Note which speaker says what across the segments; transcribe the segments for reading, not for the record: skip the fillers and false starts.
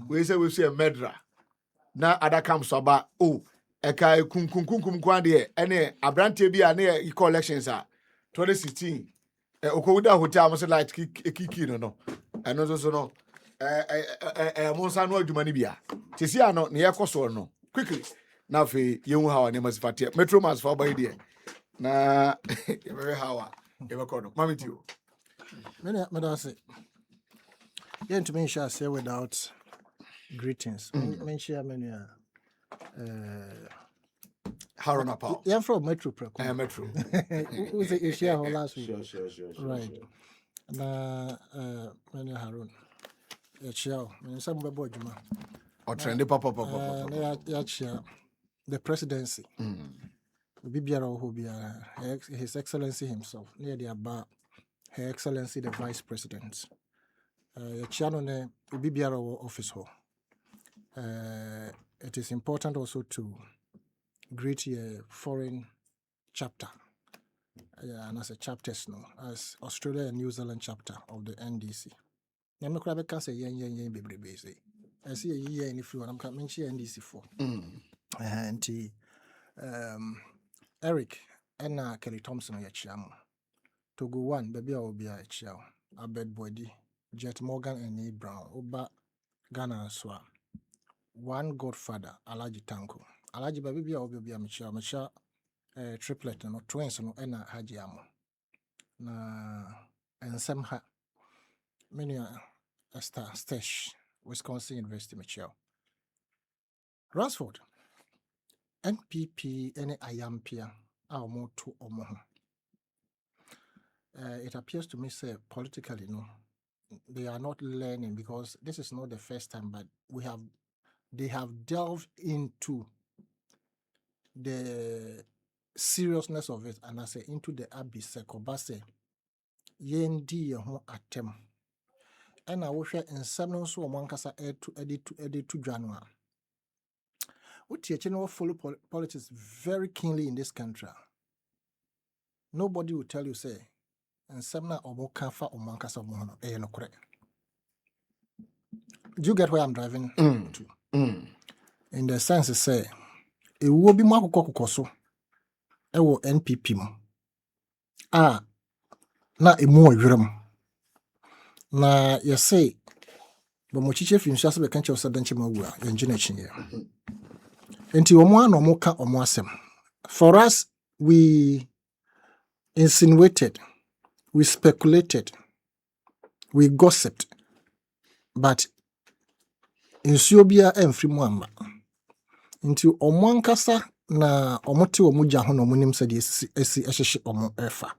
Speaker 1: we say a murderer. Na other comes about eka kunkunkunkum kwande ene abrante bi ane collections 2016 okowuda hotel am say like kiki no eno so no monsa no adwuma ni bia tesi ano ne yekoso no quickly na fe yehu hawa ne masifate metro mas for boy there na very hawa yebekono mami tio
Speaker 2: me da say yeah to me share say without greetings men share many
Speaker 1: Haroun Apaw.
Speaker 2: Yeah, from Metro Preko.
Speaker 1: Metro.
Speaker 2: Who say you share last week?
Speaker 3: Sure.
Speaker 2: Right. Na many Haroun. Yeah, share. Me some be boy juma.
Speaker 1: Or trendy papa.
Speaker 2: Yeah, share the presidency. Bibiara who be His Excellency himself. Near the Aba, Her Excellency the Vice President. Channel ne Bibiara office ho. It is important also to greet a foreign chapter, and as a chapters no, as Australia and New Zealand chapter of the NDC. I'm not going to say yen baby base. I see a year in the floor. I'm coming here NDC for. And Eric and Kelly Thompson ya chiamo. Togo one baby will be a chiao. Abed Body, Jet Morgan and Neil Brown. Oba Ghana Swa. One Godfather, Alaji Tanko. Alaji baby obi a mecha triplet no twins no na haji amo na ensem ha many stash Wisconsin University mecha Ransford NPP any ayampia a omo to omo ho. It appears to me say politically no they are not learning because this is not the first time but they have delved into the seriousness of it and I say into the abyss sekobase yendi ho atem and I wish in some so omankasa edit to January. What you follow politics very keenly in this country. Nobody will tell you say and some na omokafa omankasa omono no correct. Do you get where I'm driving to? In the sense say it will be more kokoso ewo NPP mo na emu odwerem na you say but mo chiche fi nso be kan che osa danche mawu a ye ngina chinye enti omo an omo ka omo asem for us we insinuated, we speculated, we gossiped, but nsuo bia emfiri mu amma nti omo ankasa na omote omuja ho no munim said esi ehyehe omo efa.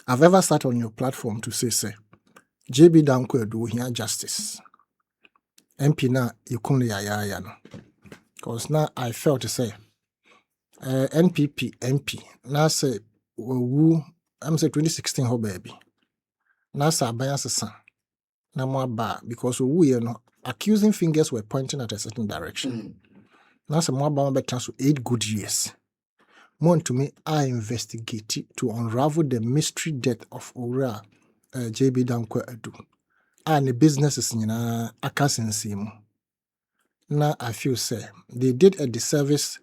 Speaker 2: I've ever sat on your platform to say JB Danko do here justice MP na ikunle ya no because now I felt to say NPP MP na say wu I'm say 2016 ho baby na say aban sesa na mo aba because wu ye no accusing fingers were pointing at a certain direction. Now some more about better so 8 good years. More to me, I investigate to unravel the mystery death of Ora JB Danko Edu. And the businesses in Akasensimu. Now I feel say they did a disservice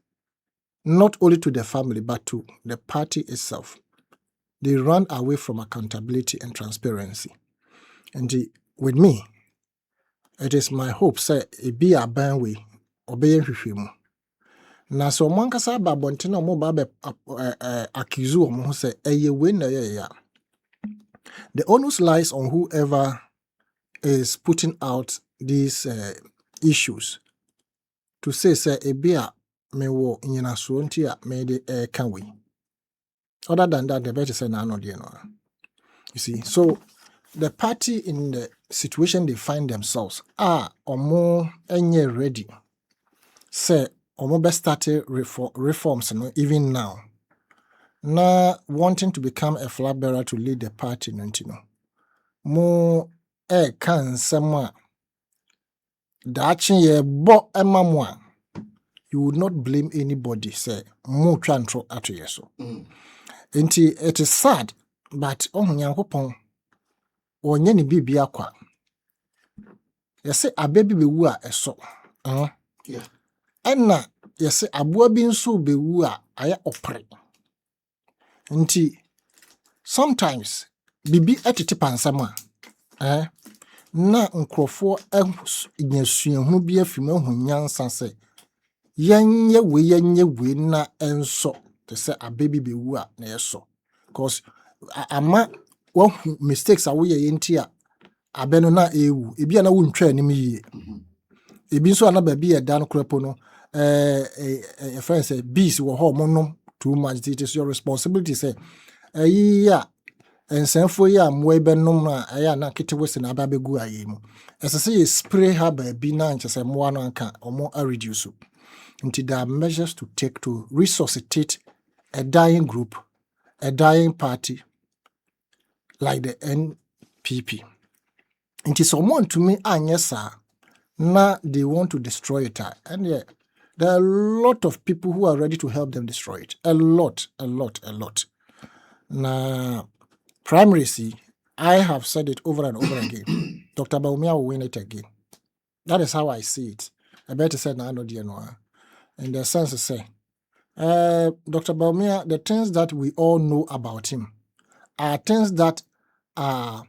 Speaker 2: not only to the family but to the party itself. They ran away from accountability and transparency. And with me, it is my hope say it be a ban way. Obey hwehwemu na so monkasa ba bonte mo ba be accuse omo say eye we na ya the onus lies on whoever is putting out these issues to say ebia me wo nyina so nti a me de can we other than that the better say na no de no. You see, so the party in the situation they find themselves are omo enye ready say omo be started reforms no, even now na wanting to become a flag bearer to lead the party no mo kan sama dachi ye bo emamwa you would not blame anybody say mo twantro ato yeso enti it is sad but Nyankopon onye ni bibia kwa Yɛsɛ aba bi bɛwu a ɛsɔ.
Speaker 1: Yeah.
Speaker 2: Ɛna yɛsɛ aboa bi nso bɛwu a ayɛ ɔpere. Nti sometimes bibi ɛtete pansam a na nkurɔfoɔ nya suahunu bi afim ahu nyansa sɛ yɛnyɛ wei na ɛnsɔ te sɛ aba bi bɛwu a na ɛsɔ. Because ama wahu mistakes a woyɛ yɛ nti a abɛ no na ɛwu. Ebi a na wontwa anim yie. Ebi nso a na baabi yɛ da no korapo no friend say bees wɔ hɔ monom too much. It is your responsibility say ayi a nsanfo yi a mmoa bɛnom a ɛyɛ na ketewa si na aba bɛgu ayi mu. Ɛsɛ sɛ yɛ spray ha baabi na nkyɛ sɛ mmoa no anka ɔmo reduce. Nti there are measures to take to resuscitate a dying group, a dying party like the NPP. Nti sɛ ɔmo ntumi anyɛ saa na they want to destroy it. And yeah, there are a lot of people who are ready to help them destroy it. A lot. Now, primary C, I have said it over and over again. Dr. Baumia will win it again. That is how I see it. I better say no, in the sense to say, Dr. Baumia, the things that we all know about him are things that are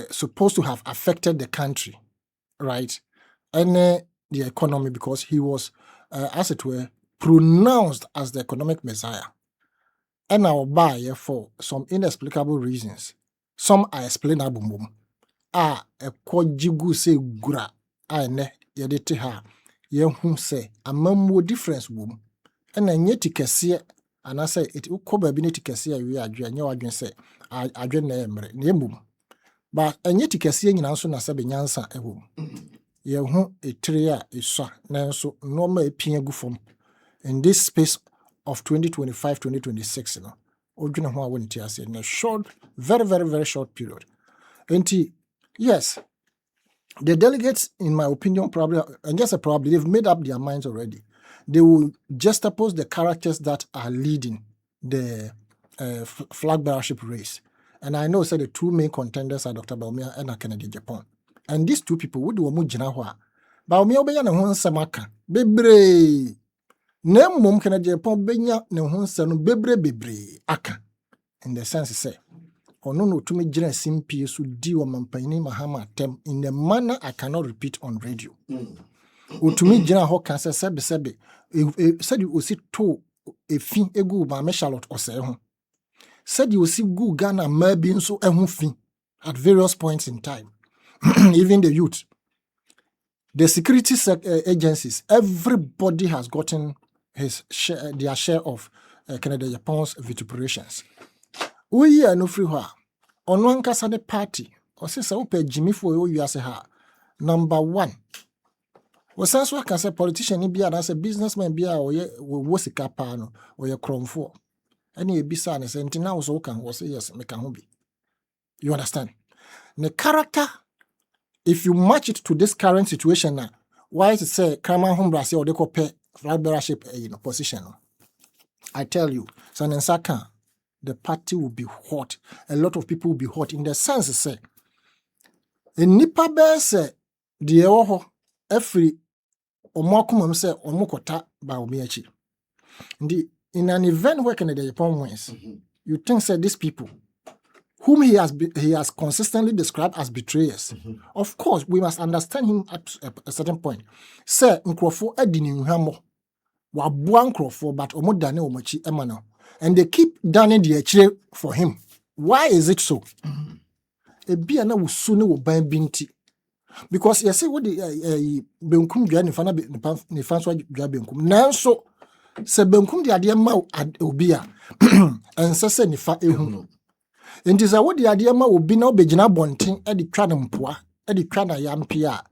Speaker 2: supposed to have affected the country. Right, and the economy, because he was, as it were, pronounced as the economic messiah. And I'll buy for some inexplicable reasons. Some are explainable. A kwajigu se gura ne yedete ha yehu se amammo difference wom. And enye tikese anase it ko ba bi ne tikese awie adwe anya wadwen se adwe na emre ne emum. But enye tikese nyina nso na se benyansa ehom. Yehu etire a esua na nso normal epia gu fom. In this space of 2025-2026, odwene ho a wonti ase in a short, very short period. And yes, the delegates, in my opinion, probably, and just probably, they've made up their minds already. They will juxtapose the characters that are leading the flag bearership race. And I know, the two main contenders are Dr. Baumia and Kennedy Japan. And these two people, would do a mujina hwa. Baumia obenya na ho nsɛm aka. Bebre. Na mmom Kennedy Japan benya na ho nsɛm no bebre aka. In the sense say, ono no tumi gyina simpie so di o mampani Mahama Tem in a manner I cannot repeat on radio. Otumi gyina ho kan sɛ sɛbe said you osi to efi egu ba me Charlotte ɔsɛ ho. Said you osi gu Ghana ma bi nso ɛho fi at various points in time. Even the youth, the security agencies, everybody has gotten their share of Canada Japan's vituperations. We are no free ha. On one casane party, or say so Jimmy for you as a number one. Was sense what can say politician be as a businessman be or was a capano or your chrome for. Any business and now so can was yes, make a hobby. You understand? The character. If you match it to this current situation now, why is it say Kraman Humbrasi or they call flag bearership position? I tell you, Sanensaka, the party will be hot. A lot of people will be hot in the sense say, in Nipa Bear say, the Oho, every Omokumum say, Omokota by Omiachi. In an event where Canada Japan wins, you think say these people, whom he has consistently described as betrayers. Of course, we must understand him at a certain point. Sir, nkrofo adini nhamo wa bua nkrofo but omo dane omochi emano. And they keep daning the echire for him. Why is it so? Ebia na wusu ne wo ban binti. Because you say what the benkum dua ne fanso dua benkum. Nanso se benkum de ade ma obi a ensese ne fa ehu. Enti sa wo de ade ma obi na obegina bonten e de twa ne mpoa e de twa na yampia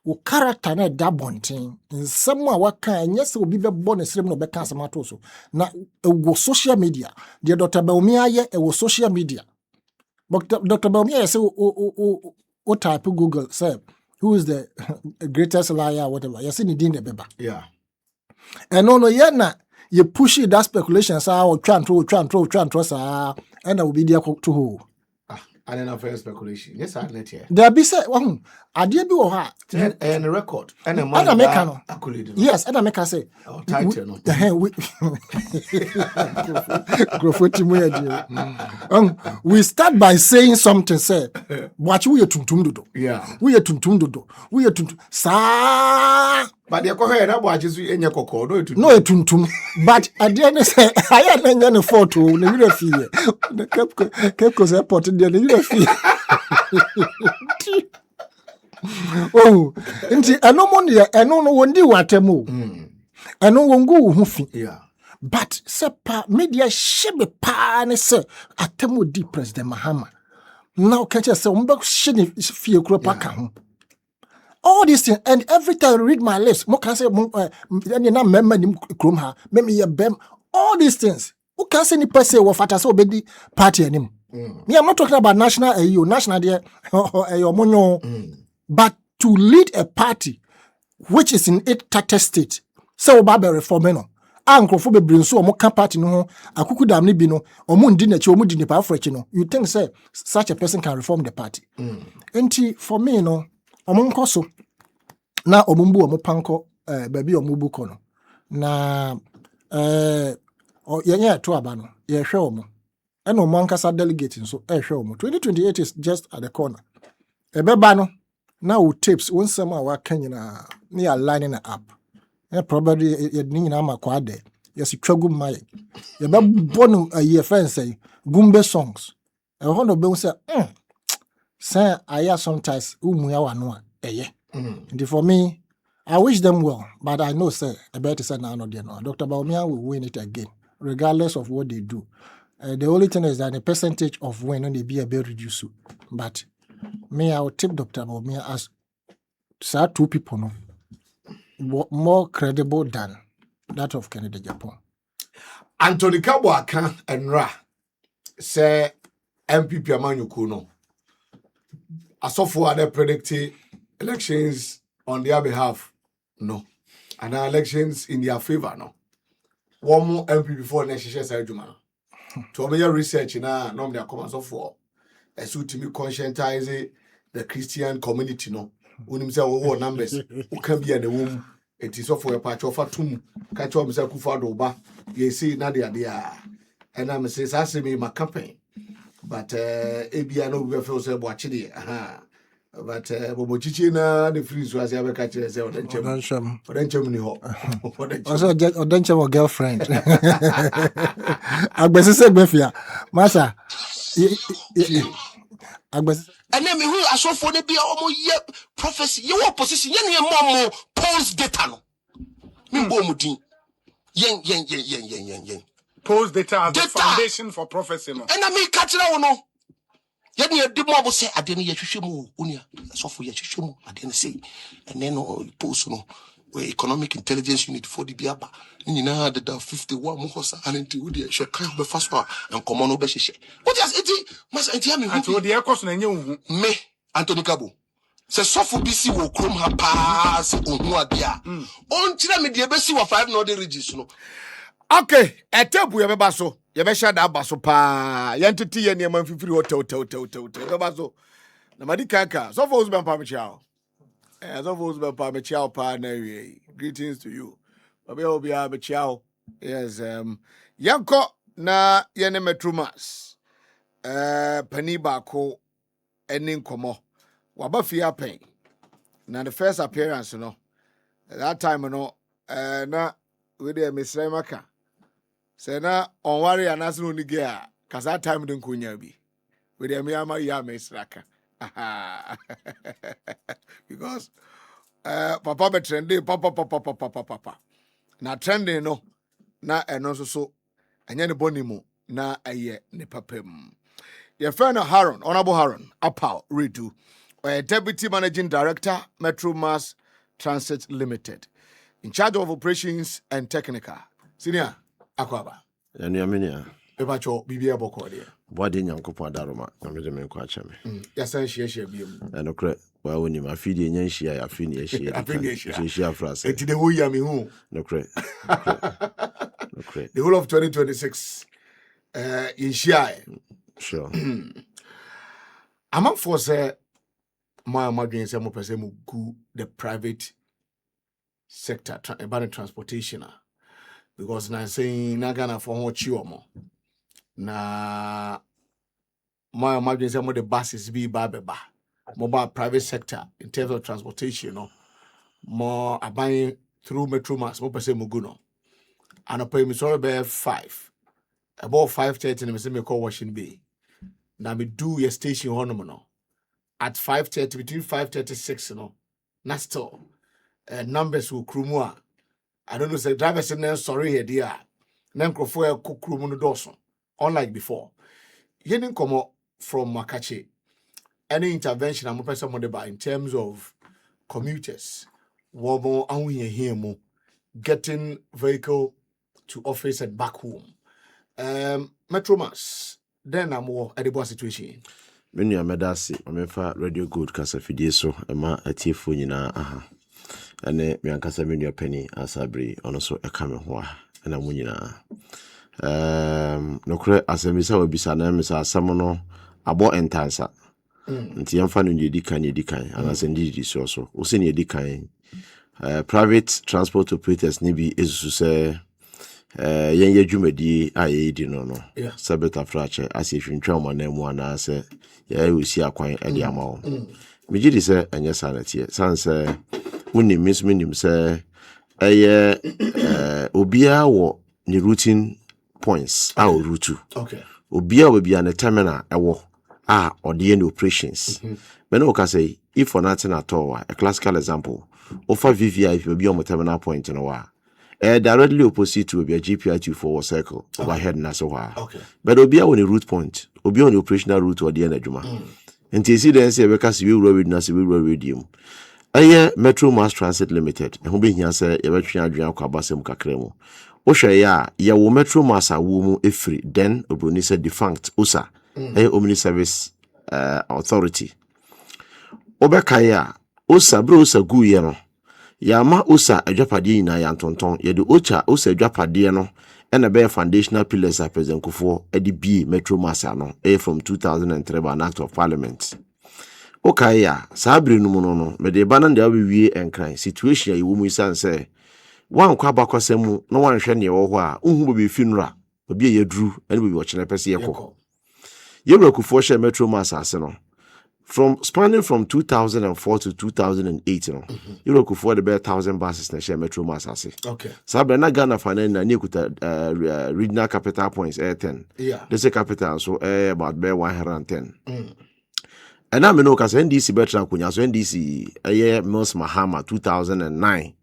Speaker 2: wo character na da bonten nsem a waka enye se obi bebo ne srem no beka asamato so na wo social media de Dr. Baumia ye e wo social media but Dr. Baumia say o type Google say who is the greatest liar whatever you see ni din de beba
Speaker 1: yeah
Speaker 2: and no ye na you push it that speculation sa o twa ntro sa and will be there to who
Speaker 1: And then after speculation. Yes, I let you.
Speaker 2: There be say, oh, idea be or her.
Speaker 1: And a record. And a
Speaker 2: And
Speaker 1: man
Speaker 2: I make no.
Speaker 1: accolade.
Speaker 2: Yes, and I make her say.
Speaker 1: Oh, title. No.
Speaker 2: We start by saying something, say, watch we are tuntum dodo.
Speaker 1: Yeah.
Speaker 2: We are tuntum dodo. We are tuntum. Sa.
Speaker 1: But the coher that watches you in your cocoa.
Speaker 2: No, a tuntum. But at the end, say, I had a photo. The fear. The Cape Coast Airport in the fear. Oh, nti eno mo ne eno no wondi watemu. Eno wongu hufi.
Speaker 1: Yeah.
Speaker 2: But se pa media shebe pa ne se atemu di President Mahama. Now catch us umba shini fie kuro pa ka ho. All these things, and every time I read my lips, mo can say mo na memma ni krom ha, me ye bem. All these things. Who can say ni person wo fata so obedi party anim. Me I'm not talking about national national there monyo. But to lead a party which is in its third state, so Baba reform no. Ankrofo be brinso omo ka party no ho akuku dam ne bi no omo ndi na chi omo di nipa afrechi no. You think say such a person can reform the party? Enti for me no omo nkoso na omo mbu omo panko baby omo bu kono na yenye to aba no ye hwe omo ena omo ankasa delegate nso hwe omo 2028 is just at the corner ebeba no now tips when some are Kenyan near lining up. Probably you didn't know my quad. Yes, you tragum my. You born a year friend say Gumbe songs. I want to be say, say I hear sometimes umuya no eh. And for me, I wish them well, but I know say I better say no no. Dr. Baumia will win it again, regardless of what they do. The only thing is that the percentage of win only be a bit reduced. But me, I will tip Dr. Baumia as two people no more credible than that of Canada Japan.
Speaker 1: Anthony Kabwaka and Ra say MPP Amanyuku no. As so far they predicting elections on their behalf, no. And elections in their favor, no. One more MP before next year, Juma. To make your research now, normally I come so for. As to me conscientize the Christian community, no. When him say what numbers, who can be in the womb. It is for a patch of a tomb. Catch up Mr. Kufadoba. You see, Nadia, dear. And I'm saying, I see me my campaign. But I know we feel so watching it. But Bobochichina, the freeze was ever catching us out and chum. For then chum ho.
Speaker 2: Also, or girlfriend. I was said, Befia, Massa.
Speaker 3: And then who I saw for the be almost prophecy. Your position, yen more polls data. No. Mimbo yen.
Speaker 4: Polls data as the foundation for prophecy. No.
Speaker 3: And I mean, catch it no. Yen you did more say, I didn't yet show unia. So for yet show, I didn't say. And then post no. Where economic intelligence unit for the biaba. You know that 51 muhosa and into the shaka be fast and common obeshe. What is it? Must enter me
Speaker 4: to the course and you
Speaker 3: me Anthony Cabo. Se sofu BC will chrome her pass on Muadia. On tira me the best of 5 northern regions. No.
Speaker 1: Okay, a tabu ya baso. Ya besha da baso pa. Yantiti ya ni man fifiri hotel. Baso. Na madikaka. So for uzban pa michao. So for uzban pa michao pa na we. Greetings to you. Obi michao. Yes, yanko na yene metrumas. Pani bako enin komo. Wabafi apen. Na the first appearance, you know. At that time, you know, na we dey Mr. Maka. Say na on worry anasu no nigga. Cause that time don't kunya bi. We dey me ama ya Mr. Aka. Because papa be trending papa. Na trending no. Na eno so anya ne boni mu na aye ne papam. Your friend Haroun, Honorable Haroun, Apaw, Wiredu, Deputy Managing Director, Metro Mass Transit Limited, in charge of operations and technical. Senior, Akwaba.
Speaker 5: Yaminia.
Speaker 1: Ebacho, Bibia Boko, dear.
Speaker 5: Body Yankopa Daroma, I made a man quacha me.
Speaker 1: Yes, I share beam.
Speaker 5: And okay, well, when you my feed in Yanshia, I finish she fras.
Speaker 1: It's the way Yami who.
Speaker 5: No credit.
Speaker 1: The whole of 2026 in Shia.
Speaker 5: Sure.
Speaker 1: I'm up for say my against some person go the private sector about transportation because now saying na Ghana for what you more na my against some of the buses be baba mobile private sector in terms of transportation more buying through metro mass more person muguno and I pay me sorry by 5 about 5:30 and me say me call washing bay now me do your station no at 5:30 between 5:36 not still numbers will krumua I don't know say drivers in there sorry here dear nan krofo e kukrumu no doso unlike before here didn't come from Makache any intervention I'm person in terms of commuters wobo anwe here mo getting vehicle to office and back home Metromas then I'm more at the situation
Speaker 5: Menu amedasi omefa radio good kasa fidie so ema atiefo nyina aha ene me ankasa menu penny asabri ono so eka me ho a na mu nyina nokre asemisa obisa na misa asam no abo entansa nti yamfa no yedi kan anase ndidi so o se ne yedi kan private transport operators ni bi esusu se yen yadwumadi ayedi no sabeta frache asefintwa mo na mu anase ya usi akwan ade amawo megidi se enye sanatie sanse woni misminim se eye obia wo ni routine points our route
Speaker 1: okay
Speaker 5: obia we bia na terminal ewo ode any operations but no can say if for nothing at all a classical example offer VVI will be on terminal point in a while directly opposite to a GPI2 forward circle overhead na so
Speaker 1: okay
Speaker 5: but obia on a route point obi on the operational route or the energy and you see then say because we road na we radium aye Metro Mass Transit Limited e ho be hia say ye betwe adwan kwa basem kakremu o hwe ya ye wo Metro Mass awo mu efri then obroni say defunct osa Omni Service Authority obeka ya osa bro osa gu ye no ya ma osa adwapade nyina ya ntonton ye de osa adwapade no and be foundational pillars are present kufo EDB Metro Mass no from 2003 by an act of parliament. Okay ya sabri no no me de ba na nda wie enkran situation ya iwu mu isan say wan kwa bakwasemu no wan hwe ne wo ho a unhu be funeral obi ye duru ene be wo chene pese ye ko yewra kufo she Metro Mass ase no spanning from 2004 to 2008 no yewra kufo de be 1,000 buses na she Metro Mass ase
Speaker 1: okay
Speaker 5: sabri na Ghana fanan na ne kuta regional capital points 10
Speaker 1: yeah
Speaker 5: this capital so about be 110 and I know because NDC better kunya so NDC Mills Mahama 2009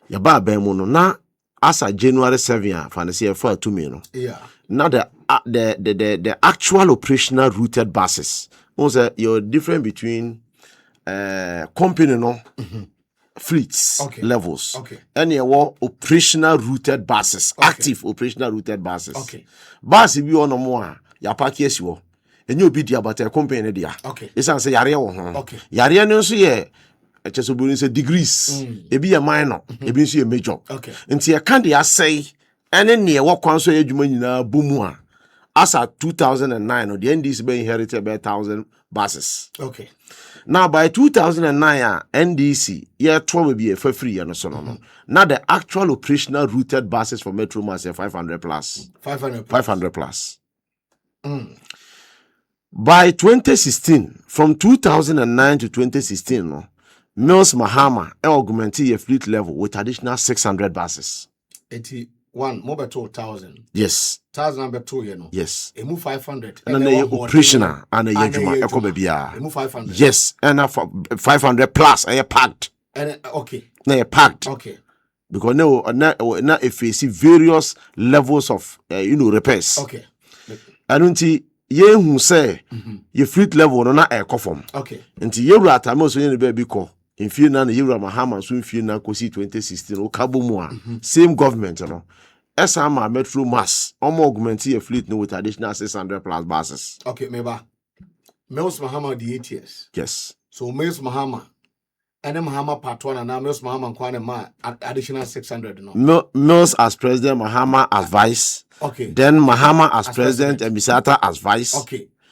Speaker 5: ya ba mu no na asa January 7 fancy for 2 million
Speaker 1: yeah
Speaker 5: now the actual operational routed buses also you're different between company no fleets levels and your operational routed buses active operational routed buses bus bi ono mo a ya park yesiwo enye obi dia but company dia isan say yare wo ho yare no nso ye echeso bo nso degrees ebi ye minor ebi nso ye major nti e kan dia say ene ne wo kwan so adwuma nyina bomu a asa 2009 no the NDC be inherited by 1,000 buses now by 2009 NDC year 12 be for free no so no now the actual operational routed buses for Metro Mass 500 plus by 2016 from 2009 to 2016 no Mills Mahama augmented your fleet level with additional 600 buses
Speaker 1: 81 mobile 2,000
Speaker 5: yes
Speaker 1: 1,000 number 2 you know
Speaker 5: yes
Speaker 1: e move 500
Speaker 5: and then operational and a yejuma ekobabia
Speaker 1: e move 500
Speaker 5: yes and 500 plus and packed
Speaker 1: and okay
Speaker 5: na you packed because na if you see various levels of repairs and until ye hu say your fleet level no na ekofom until ye wura atame so ye be bi ko infie na ye wura Mahama so infie na kosi 2016 o kabo mu a same government no esama Metro Mass augment your fleet no with additional 600 plus buses
Speaker 1: meba Mills Mahama the 8 years
Speaker 5: yes
Speaker 1: so Mills Mahama and Mahama part 1 and now Mills Mahama kwane ma additional 600 no
Speaker 5: Mills as president, Mahama as vice then Mahama as president and Misata as vice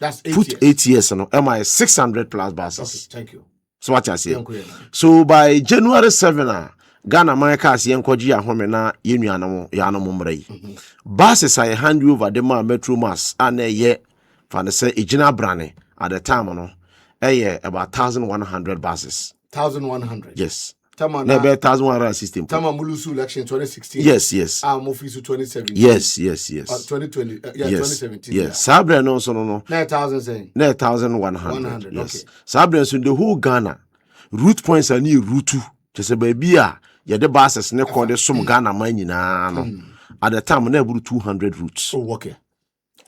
Speaker 1: That's 8
Speaker 5: put
Speaker 1: years.
Speaker 5: 8 years no MI 600 plus buses.
Speaker 1: Okay, thank you.
Speaker 5: So what I say. So by January 7 Ghana man cars yenkoji ahome na yenuanamo yanom mrai. Buses I hand over the Metro Mass and ye fan say ejina brane at the time no about 1,100 buses.
Speaker 1: 1,100.
Speaker 5: Yes.
Speaker 1: Tama
Speaker 5: na 1,100 system.
Speaker 1: Tama Mulusu election 2016.
Speaker 5: Yes.
Speaker 1: Mofisu 2017.
Speaker 5: Yes.
Speaker 1: 2020. Yeah,
Speaker 5: yes.
Speaker 1: 2017.
Speaker 5: Yes. Sabre no so no.
Speaker 1: 9,000 saying.
Speaker 5: 1,100. Yes.
Speaker 1: Okay.
Speaker 5: Sabre so the whole Ghana route points are near route 2. Just baby ya the buses ne call the some Ghana man nyina no. At the time na 200 routes.
Speaker 1: Oh, okay.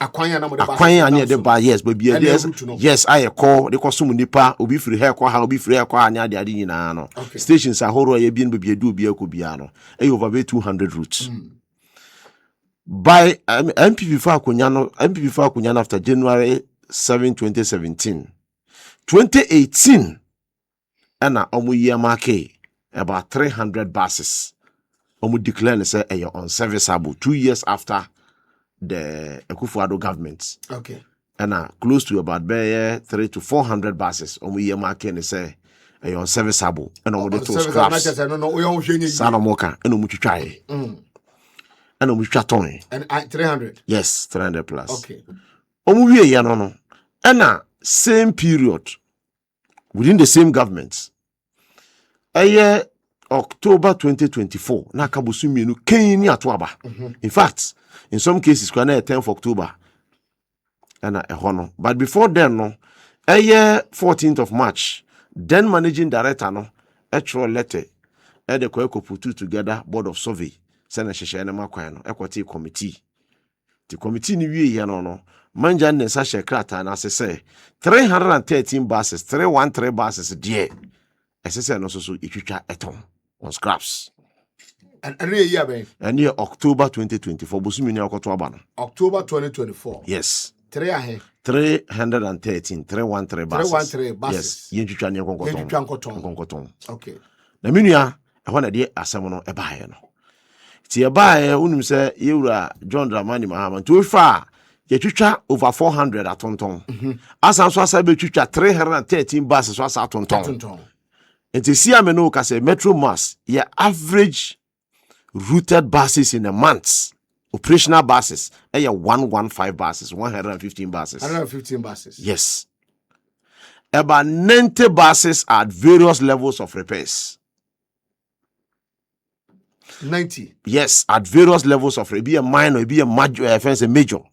Speaker 1: Akwanya na mo de
Speaker 5: Akwanya near the bar, yes, baby. Yes, I call the costum nipa, obi free hair kwa obi free hair kwa anya de ade nyina no. Stations are horo ye bien baby do bi akobia no. Over 200 routes. By MPP for Akunya after January 7, 2017. 2018 and omu year marke about 300 buses. Omu declare say unserviceable 2 years after the Akufo-Addo government.
Speaker 1: Okay.
Speaker 5: And close to about 300 to 400 buses. Omu year marke and say unserviceable. And omu de to scraps. Sana moka and omu try. And omu chaton.
Speaker 1: And 300.
Speaker 5: Yes, 300 plus.
Speaker 1: Okay.
Speaker 5: Omu wie ya no. And same period within the same government. October 2024 na kabusu mienu kenyi atoaba. In fact, in some cases kwa na 10th October na ehono. But before then no 14th of March, then managing director no actual letter the put together board of survey send hyehyɛ na makwan no ekwati committee. The committee ni wie ya no manja ne sa hye na say 313 buses, 313 buses there. SSN no so itwitwa eton on scraps.
Speaker 1: And year ben.
Speaker 5: And year October 2024 bosumi ni akoto aba no.
Speaker 1: October 2024.
Speaker 5: Yes.
Speaker 1: 313
Speaker 5: buses.
Speaker 1: 313 buses.
Speaker 5: Yes. Yentwitwa ne konkoton.
Speaker 1: Okay.
Speaker 5: Na menua ehɔ na de asɛm no ɛbaaye no. Ti ɛbaaye unum sɛ yewura John Dramani Mahama to fa yɛtwitwa over 400 atonton. Asan so asa betwitwa 313 buses so asa atonton. And to see no ka say Metro Mass, your average routed buses in a month, operational buses, 115 buses, 115 buses.
Speaker 1: 115 buses.
Speaker 5: Yes. About 90 buses at various levels of repairs.
Speaker 1: 90.
Speaker 5: Yes, at various levels of repair. Be a minor, be a major, a major.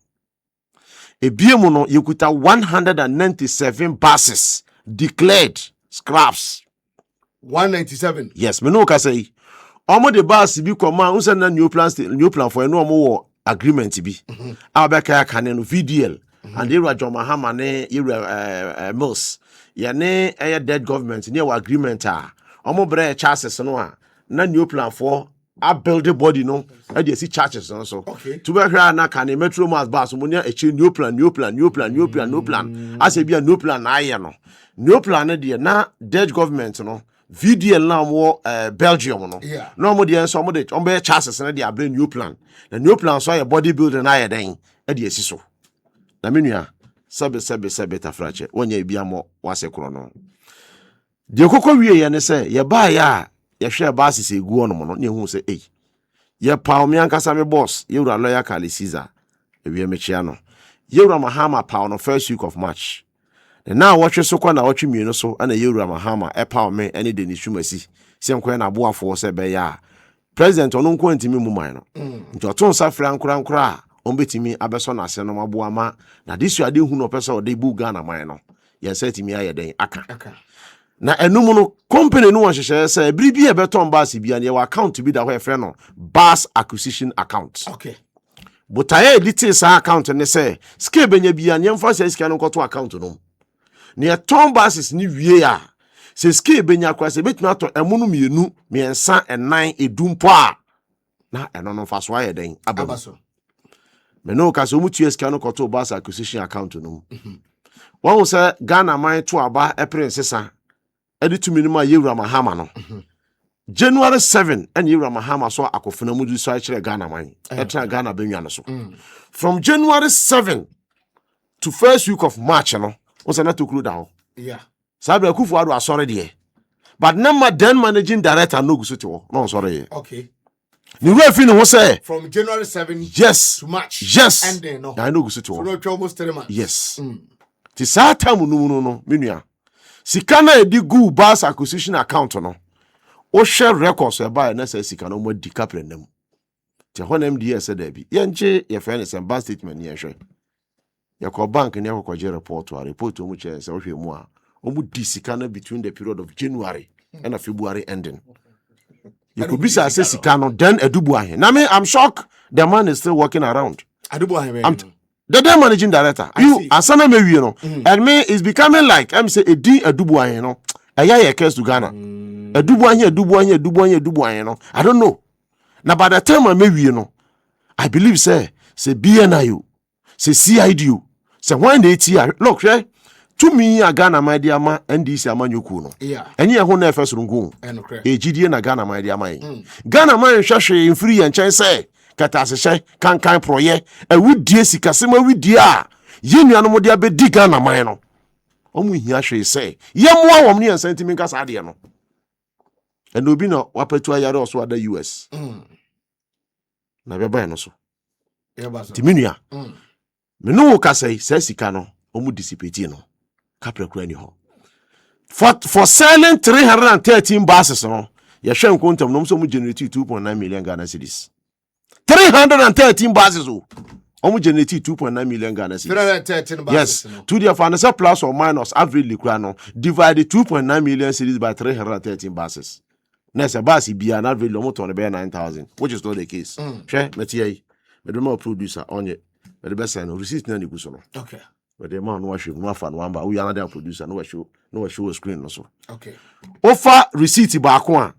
Speaker 5: A BMO, you could have 197 buses declared scraps.
Speaker 1: 197.
Speaker 5: Yes, me no ka say. Omo the bus bi koma unsa na new plan for no omo agreement bi. Abeka ya kan no VDL and you John Mahama ne you Mills. Ya ne dead government ne wa agreement a. Omo bre charges no a na new plan for a build body no e dey see charges no so. To be hwa na kan Metro Mass bus mo ne e new plan. As e be no plan na aye no. New plan na dey na dead government no. VDL now more Belgium no.
Speaker 1: Yeah.
Speaker 5: No more the some de on be chances na dey bring new plan. The new plan so a bodybuilding na den e dey esi so. Na menua sebe ta frache. Wonya bia mo wase kro no. De kokko wie ye ne se ye ba ya ye hwe basis egu ono no ne hu se ye pa me ankasa me boss ye wura lawyer Kali Caesar e wie me chia no. Ye wura Mahama pa on first week of March. And now watch so kwa na watch me no so and Yewura Mahama Apaw me any de ni shumasi sem na boa for se be ya president ono nko ntimi mu man no nti oton safra nkura on betimi abeso na ase no maboa ma na this you ade hu no pese o de bu Ghana man no ye setimi aye den aka na enum no company no hyehyɛ se bribi e beton bus bia ne your account bi da ho e frɛ no bus acquisition account.
Speaker 1: Okay.
Speaker 5: But I details account ne say ske benya bia ne mfa se ske no nkoto account no ne ton basis ni wie a se ske benya kwa se betumi ato emunu mienu miensa enan edumpo a na eno no fa so aye den abaso me no ka so mutu ske no koto bus acquisition account no won se Ghana man to aba princesa editumi no ma Yewura Mahama no January 7 and Yewura Mahama so akofuna mudu so a kire Ghana man etra Ghana benwa no so from January 7 to first week of March, no. On say na to crew down.
Speaker 1: Yeah.
Speaker 5: Sabe Akufo-Addo asore there. But number then managing director no go so to. No sorry.
Speaker 1: Okay.
Speaker 5: Ni we fi ne ho say
Speaker 1: From January 7
Speaker 5: yes
Speaker 1: to March.
Speaker 5: Yes.
Speaker 1: And then no.
Speaker 5: I know go so
Speaker 1: So
Speaker 5: to.
Speaker 1: no almost 3 months.
Speaker 5: Yes. Ti sa time no menua. Sika na edi go bus acquisition account no. O share records e buy na say sika no mo di capre nam. Ti ho na MD say da bi. Ye nche ye fa ne say bank statement ye hwe. Ye ko bank ne ko je report o report o mu che say o hwe mu a. O mu di sika na between the period of January and February ending. You could be say sika no then edubu ahe. Now me I'm shocked the man is still walking around.
Speaker 1: Adubu ahe.
Speaker 5: The then managing director. You asana me wi no. And me is becoming like I'm say edi edubu ahe no. Eya ye case to Ghana. Edubu ahe no. I don't know. Now by the time I me wi no, I believe say BNIU, say CIDU, say when they tia look yeah. To me a Ghana my dear ma NDC amanyoku no.
Speaker 1: Yeah.
Speaker 5: Eni e ho na efes rungu.
Speaker 1: Enokre.
Speaker 5: Ejidie na Ghana my dear ma. Ghana man hwehwe infiri ye nchen say katasehye kankan proye awudie sikasema awudie a yenua no mo de abedi Ghana man no. Omu hia hwe say yemoa wom ne sentiment kasa ade no. And obi no wapetu ayare oso ada US. Na beba no so.
Speaker 1: Yeba so.
Speaker 5: Timinua. Me no ka say sika no omu dissipate no. Capre Crani ho. For selling 313 buses, no, you shall quantum no so generate 2.9 million Ghana cedis. 313 buses, generate 2.9 million Ghana cedis.
Speaker 1: 313 buses.
Speaker 5: Yes,
Speaker 1: No.
Speaker 5: to the financial plus or minus average liquano, divide 2.9 million cedis by 313 buses. Next, a bus be an average lomoto on about 9,000, which is not the case. Share, Metier, but the more producer on it, but the best sign of receipt none gusono.
Speaker 1: Okay.
Speaker 5: But the man no show no fan one, but we another producer no show screen also.
Speaker 1: Okay.
Speaker 5: Offer receipt back one.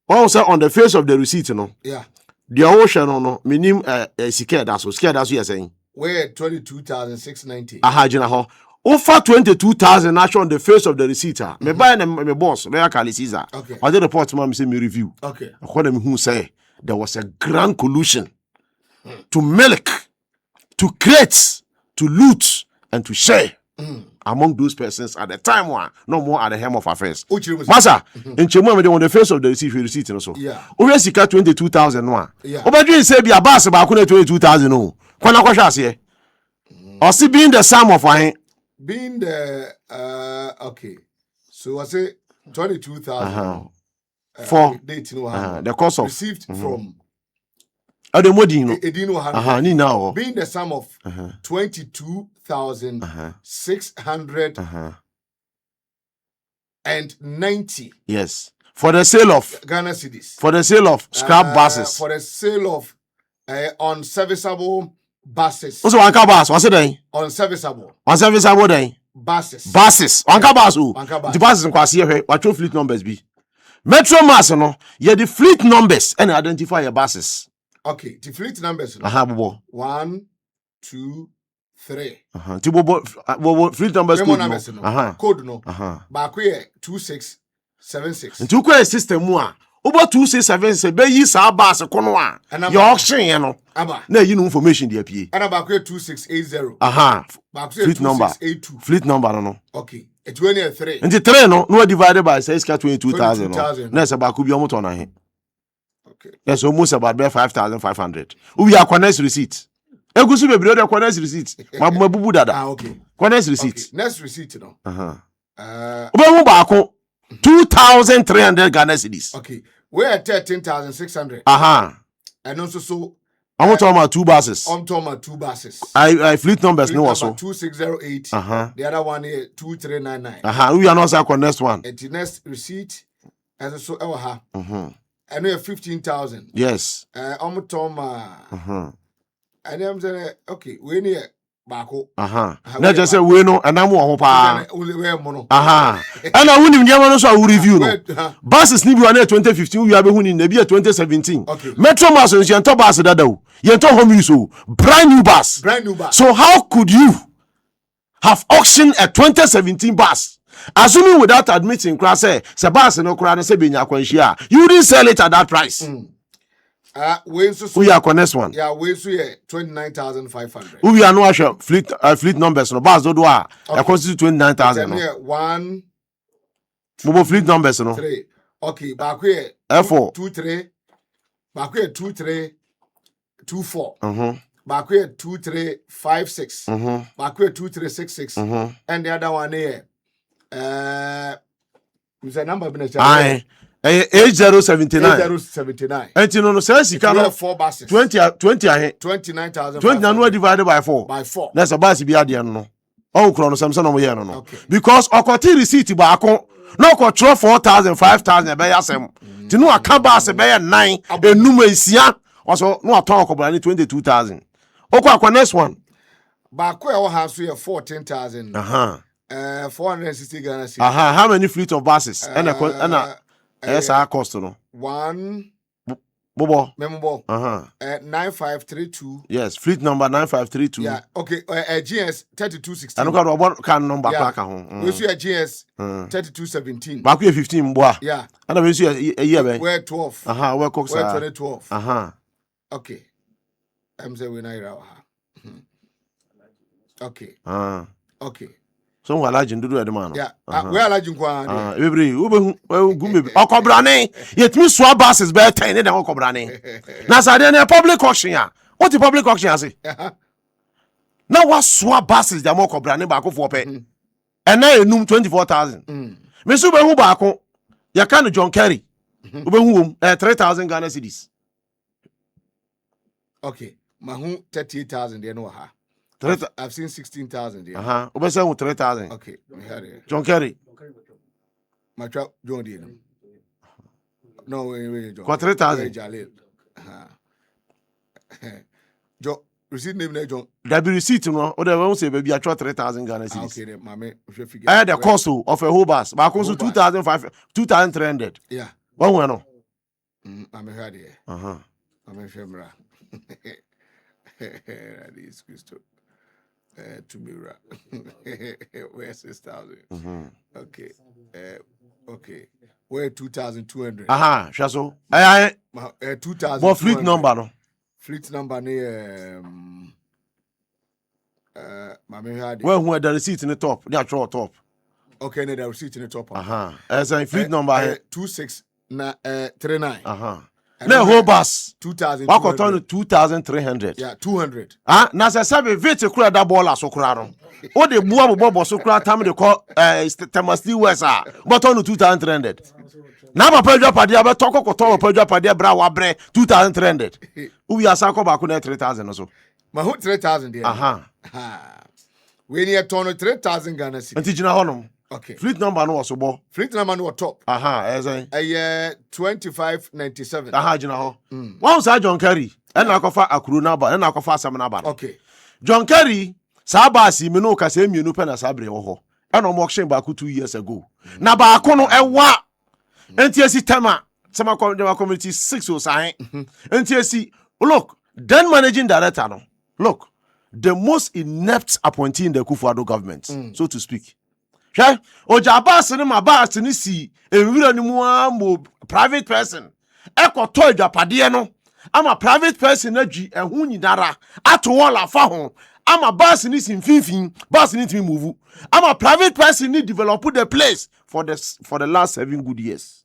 Speaker 5: Also on the face of the receipt, no.
Speaker 1: Yeah.
Speaker 5: The ocean no minim scared that's you are saying.
Speaker 1: Where 22,690.
Speaker 5: Aha jina ho. Offer 22,000 actually on the face of the receipt. Me buy me boss, me akali Caesar.
Speaker 1: Okay.
Speaker 5: I did report to me say me review.
Speaker 1: Okay.
Speaker 5: According who say there was a grand collusion to milk, to create, to loot, and to share among those persons at the time one, no more at the helm of affairs. Masa, in Chemu, on the face of the receipt, also.
Speaker 1: Yeah.
Speaker 5: Over 22,000 one.
Speaker 1: Yeah.
Speaker 5: Over you say be a bass about 22,000 no. Kwana kwasha here. Or see being the sum of one.
Speaker 1: Being the okay. So I say 22,000
Speaker 5: for
Speaker 1: date
Speaker 5: the cost of
Speaker 1: received from
Speaker 5: the modino.
Speaker 1: Edino
Speaker 5: now.
Speaker 1: Being the sum of 22,690.
Speaker 5: Yes. For the sale of
Speaker 1: Ghana cedis.
Speaker 5: For the sale of scrap buses.
Speaker 1: For the sale of unserviceable buses.
Speaker 5: Also, one car bus. What's it then?
Speaker 1: Unserviceable.
Speaker 5: Unserviceable then?
Speaker 1: Buses.
Speaker 5: Buses. One car bus.
Speaker 1: bus.
Speaker 5: The buses in Kwasi here. What your fleet numbers be? Metro Mass, no. Yeah, the fleet numbers and identify your buses.
Speaker 1: Okay, the fleet numbers. No?
Speaker 5: Bobo.
Speaker 1: 1, 2, 3.
Speaker 5: Bobo fleet numbers code
Speaker 1: numbers,
Speaker 5: no.
Speaker 1: Code no. Back here 2676.
Speaker 5: And to create system one. Over 2676 be yi sa bus kono a. Your auction ye no.
Speaker 1: Aba.
Speaker 5: Na you know information there pie.
Speaker 1: And back here 2680. Back here
Speaker 5: fleet number.
Speaker 1: 2682.
Speaker 5: Fleet number no.
Speaker 1: Okay. It's 23.
Speaker 5: And the 3 no divided by say 22,000 no.
Speaker 1: 22,000.
Speaker 5: Na say back bi omo ton ahe.
Speaker 1: Okay.
Speaker 5: That's almost about 5,500. We are connect receipt. Egusu be bi dey connect receipt. Mabubu dada.
Speaker 1: Okay.
Speaker 5: Connect receipt.
Speaker 1: Okay. Next receipt no.
Speaker 5: Oba baako 2,300 Ghana cedis.
Speaker 1: Okay. We're at 13,600. And also so
Speaker 5: I'm talking about 2 buses.
Speaker 1: I'm talking about 2 buses.
Speaker 5: I fleet numbers
Speaker 1: Fleet
Speaker 5: no
Speaker 1: number
Speaker 5: also.
Speaker 1: 2608. The other one here 2399.
Speaker 5: We are not say next one.
Speaker 1: And the next receipt and so and we have 15,000.
Speaker 5: Yes.
Speaker 1: I'm talking and I'm saying okay, we need Bako.
Speaker 5: Not just say we know and I'm one pa. And I wouldn't even so I will review no. Buses need one 2015 we have been in the year 2017.
Speaker 1: Okay.
Speaker 5: Metro Mass and Yanto bus that do. Yanto home use brand new bus.
Speaker 1: Brand new bus.
Speaker 5: So how could you have auctioned a 2017 bus? Assuming without admitting, class say bus no crowd say binya kwanshia. You didn't sell it at that price.
Speaker 1: We so
Speaker 5: Who are next one?
Speaker 1: yeah, we so yeah 29,500.
Speaker 5: Who are no actual fleet numbers no bars do a constitute 29,000 no.
Speaker 1: 1
Speaker 5: Mobile fleet numbers no.
Speaker 1: 3. Okay, back here.
Speaker 5: F4
Speaker 1: 2 3. Back here 2 3 2 4.
Speaker 5: Mhm.
Speaker 1: Back here 2 3 5 6.
Speaker 5: Mhm.
Speaker 1: Back here 2 3 6 6.
Speaker 5: Mhm.
Speaker 1: And the other one here is a number been
Speaker 5: Aye. 8079.
Speaker 1: 8079.
Speaker 5: And you know say sika no
Speaker 1: 4 buses.
Speaker 5: 20 ahe.
Speaker 1: 29,000.
Speaker 5: 20 na divided by 4.
Speaker 1: By 4.
Speaker 5: That's a bus be ade no. Oh kro no samson no ye no.
Speaker 1: Okay.
Speaker 5: Because okoti receipt ba akon no ko tro 4,000 5,000 be yasem. Ti no aka bus be ye 9 enum ensia. Also no aton okobra ni 22,000. Okwa next one.
Speaker 1: Back where our house we have 14,000. 460 Ghana cedis.
Speaker 5: How many fleet of buses? And yes, our cost no.
Speaker 1: 1
Speaker 5: Bobo.
Speaker 1: Member. 9532.
Speaker 5: Yes, fleet number 9532.
Speaker 1: Yeah, okay. GS 3216.
Speaker 5: I don't know what kind number plaque home.
Speaker 1: We see a GS 3217.
Speaker 5: Back we 15 boy.
Speaker 1: Yeah.
Speaker 5: And we see a year be.
Speaker 1: Where 12.
Speaker 5: Where cooks
Speaker 1: Where
Speaker 5: are.
Speaker 1: 2012. Okay. I'm saying we know. Okay. Okay.
Speaker 5: So we large ndudu e de man.
Speaker 1: Yeah. We are large nkwa.
Speaker 5: Every we gumbe. Okobrane. Yetimi so buses be 10 na okobrane. Na sa dey public auction ya. What the public auction say? Na wa so buses dey okobrane ba ko fo pe. And na enum 24,000. Me so be hu ba ko. Ya kan John Kerry. We be hu 3,000 Ghana cedis.
Speaker 1: Okay. Mahu 38,000 there no ha. I've seen 16,000 there.
Speaker 5: Obesa 3,000.
Speaker 1: Okay, we had it.
Speaker 5: John Kerry.
Speaker 1: My trap John D. No, wait, John.
Speaker 5: Got 3,000.
Speaker 1: John, receipt name John.
Speaker 5: That be receipt no. Or they won't say baby I try 3,000 Ghana cedis.
Speaker 1: Okay, then mommy, we should figure.
Speaker 5: I had the cost of a whole bus. But I cost 2,300.
Speaker 1: Yeah.
Speaker 5: One way no.
Speaker 1: I'm heard here. I'm a femra. That is Christo. To mirror. Where 6,000? Okay. Okay. Where 2,200?
Speaker 5: Shaso.
Speaker 1: 2,000.
Speaker 5: What fleet number no?
Speaker 1: Fleet number near Mammy had
Speaker 5: Well, who had the receipt in the top? They are top.
Speaker 1: Okay, the receipt in the top.
Speaker 5: As a fleet number
Speaker 1: 2639.
Speaker 5: No whole bus
Speaker 1: 2,000.
Speaker 5: What got on 2,300?
Speaker 1: Yeah, 200.
Speaker 5: Na se sabe vete kura da bola so kura no. O de bua bobo so kura tam de call Tamasti West but on 2,300. Na papa dwa pade abe toko koto papa dwa pade bra wa bre 2,300. Ubi asa ko ba ko na 3,000 so.
Speaker 1: Ma who 3,000 there? We need a ton of 3,000 Ghana cedis.
Speaker 5: Enti jina honom.
Speaker 1: Okay.
Speaker 5: Fleet number no was so.
Speaker 1: Fleet number no top.
Speaker 5: As a
Speaker 1: 2597.
Speaker 5: jina ho. One sa John Kerry. And na kofa akuru na ba, na kofa asam na ba.
Speaker 1: Okay.
Speaker 5: John Kerry sa ba si me no ka se mienu pe na sabre wo ho. E no mo auction ba ku 2 years ago. Na ba ko no ewa. Enti esi tema community 6 o sai. Enti esi look, then managing director no. Look, the most inept appointee in the Kufuor government, so to speak. Hwɛ ojaba se ne maba se ne si enwura ni mu mo private person ekoto adwapade no ama private person adwi ehu nyinara ato wala fa ho ama bus ni si mfimfin bus ni timi move ama private person ni develop the place for the last 7 good years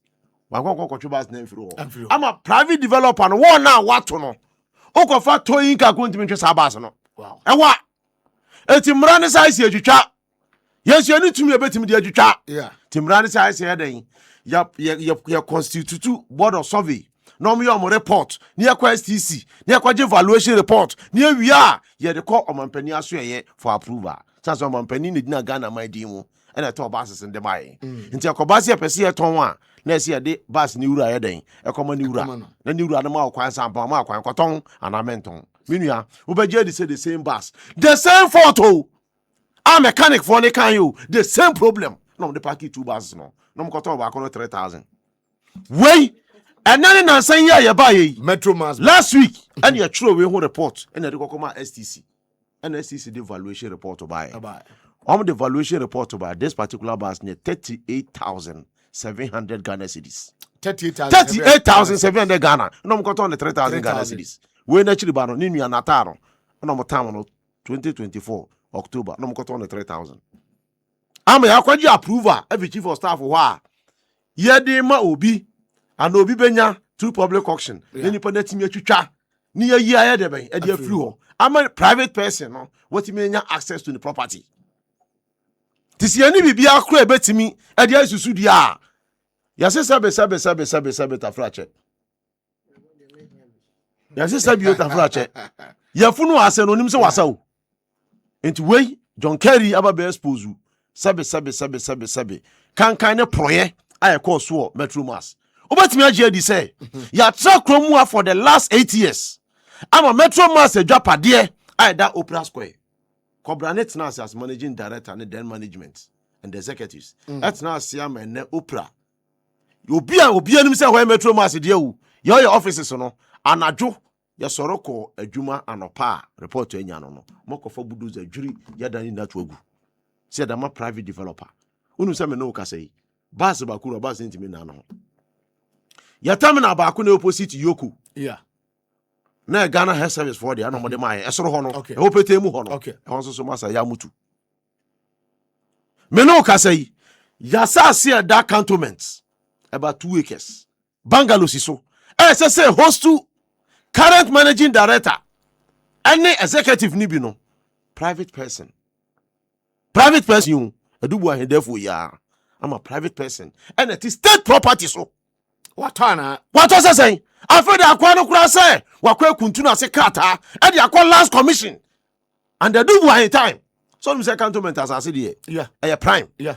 Speaker 5: wa kwakwa bus na mfiro ama private developer no won na wato no okofa toyin ka ko ntimi ntwe sa bus no wow ewa etimra ne sai si adwitwa yes, you need to be a bit in the education.
Speaker 1: Yeah.
Speaker 5: Timrani says here, your constitute board of survey. No, me on report. Near STC, near evaluation report. Near we are, yeah, the court of Mampenia for approval. That's why Mampeni did not Ghana my demo. And I told buses in the buy. Until Cobasia Pesia Tonwa, next year de bus new riding, a common new run. The new Radama, Quan Sampa, Quan Cotton, and Amenton. Minia, Ubeja said the same bus. The same photo. A mechanic for the can you the same problem. No, the packet 2 buses no. No ko to ba ko 3,000. Wait, and then na say ya buy
Speaker 1: Metro Mass
Speaker 5: last week and you throw away whole report and they go come STC. And STC the valuation report to buy. The valuation report to buy this particular bus near 38,700 Ghana cedis. 38,700 Ghana. No, I'm on the 3,000 Ghana cedis. When actually bano ninu ya nataro. No mo time no 2024 October. No mo on the 3,000. Ama ya kwaji approval every chief of staff wa. Yede ma obi and obi benya through public auction. Then you put that team twitwa. Ni ya ya de ben e de afri ho. I'm a private person no. What you mean access to the property. Tisi ani bibia akro ebetimi e de asusu dia. Ya se sabe tafrache. Ya se sabe tafrache. Ya funu ase no nim se wasa o. Enti wey John Kerry aba be expose you. Sabe. Kan ne proye aye call so Metro Mass. Obetimi age di say ya tra kromu for the last 8 years. Ama Metro Mass adwapade aye da Opera Square. Kobranet na as managing director and then management and the executives. That's now Siam and Opera. Obi anim say why Metro Mass dey wu. Your offices no anajo ya soroko adwuma anopa report to enya no. Mokofo buduza juri ya dani na to agu. Say da ma private developer. Unu say me no ka say. Bas ba kuro bas ntimi na no. Ya terminal ba ko na opposite Yoku.
Speaker 1: Yeah.
Speaker 5: Na Ghana Health Service for the no mo de mai. Esoro ho no.
Speaker 1: Okay.
Speaker 5: E opete mu ho no.
Speaker 1: Okay.
Speaker 5: E won so masa ya mutu. Me no ka say. Ya sa see that cantonment. About 2 acres. Bungalow siso. SSA host to current managing director. Any executive nibi no. Private person. Private person you. Edubu ahendefo ya. I'm a private person. And it is state property so.
Speaker 1: What on?
Speaker 5: What was I saying? I feel the akwa no kura say. Wakwe kuntuna se kata. And the akwa last commission. And the do in time. So you say cantonment as I said here.
Speaker 1: Yeah.
Speaker 5: A prime.
Speaker 1: Yeah.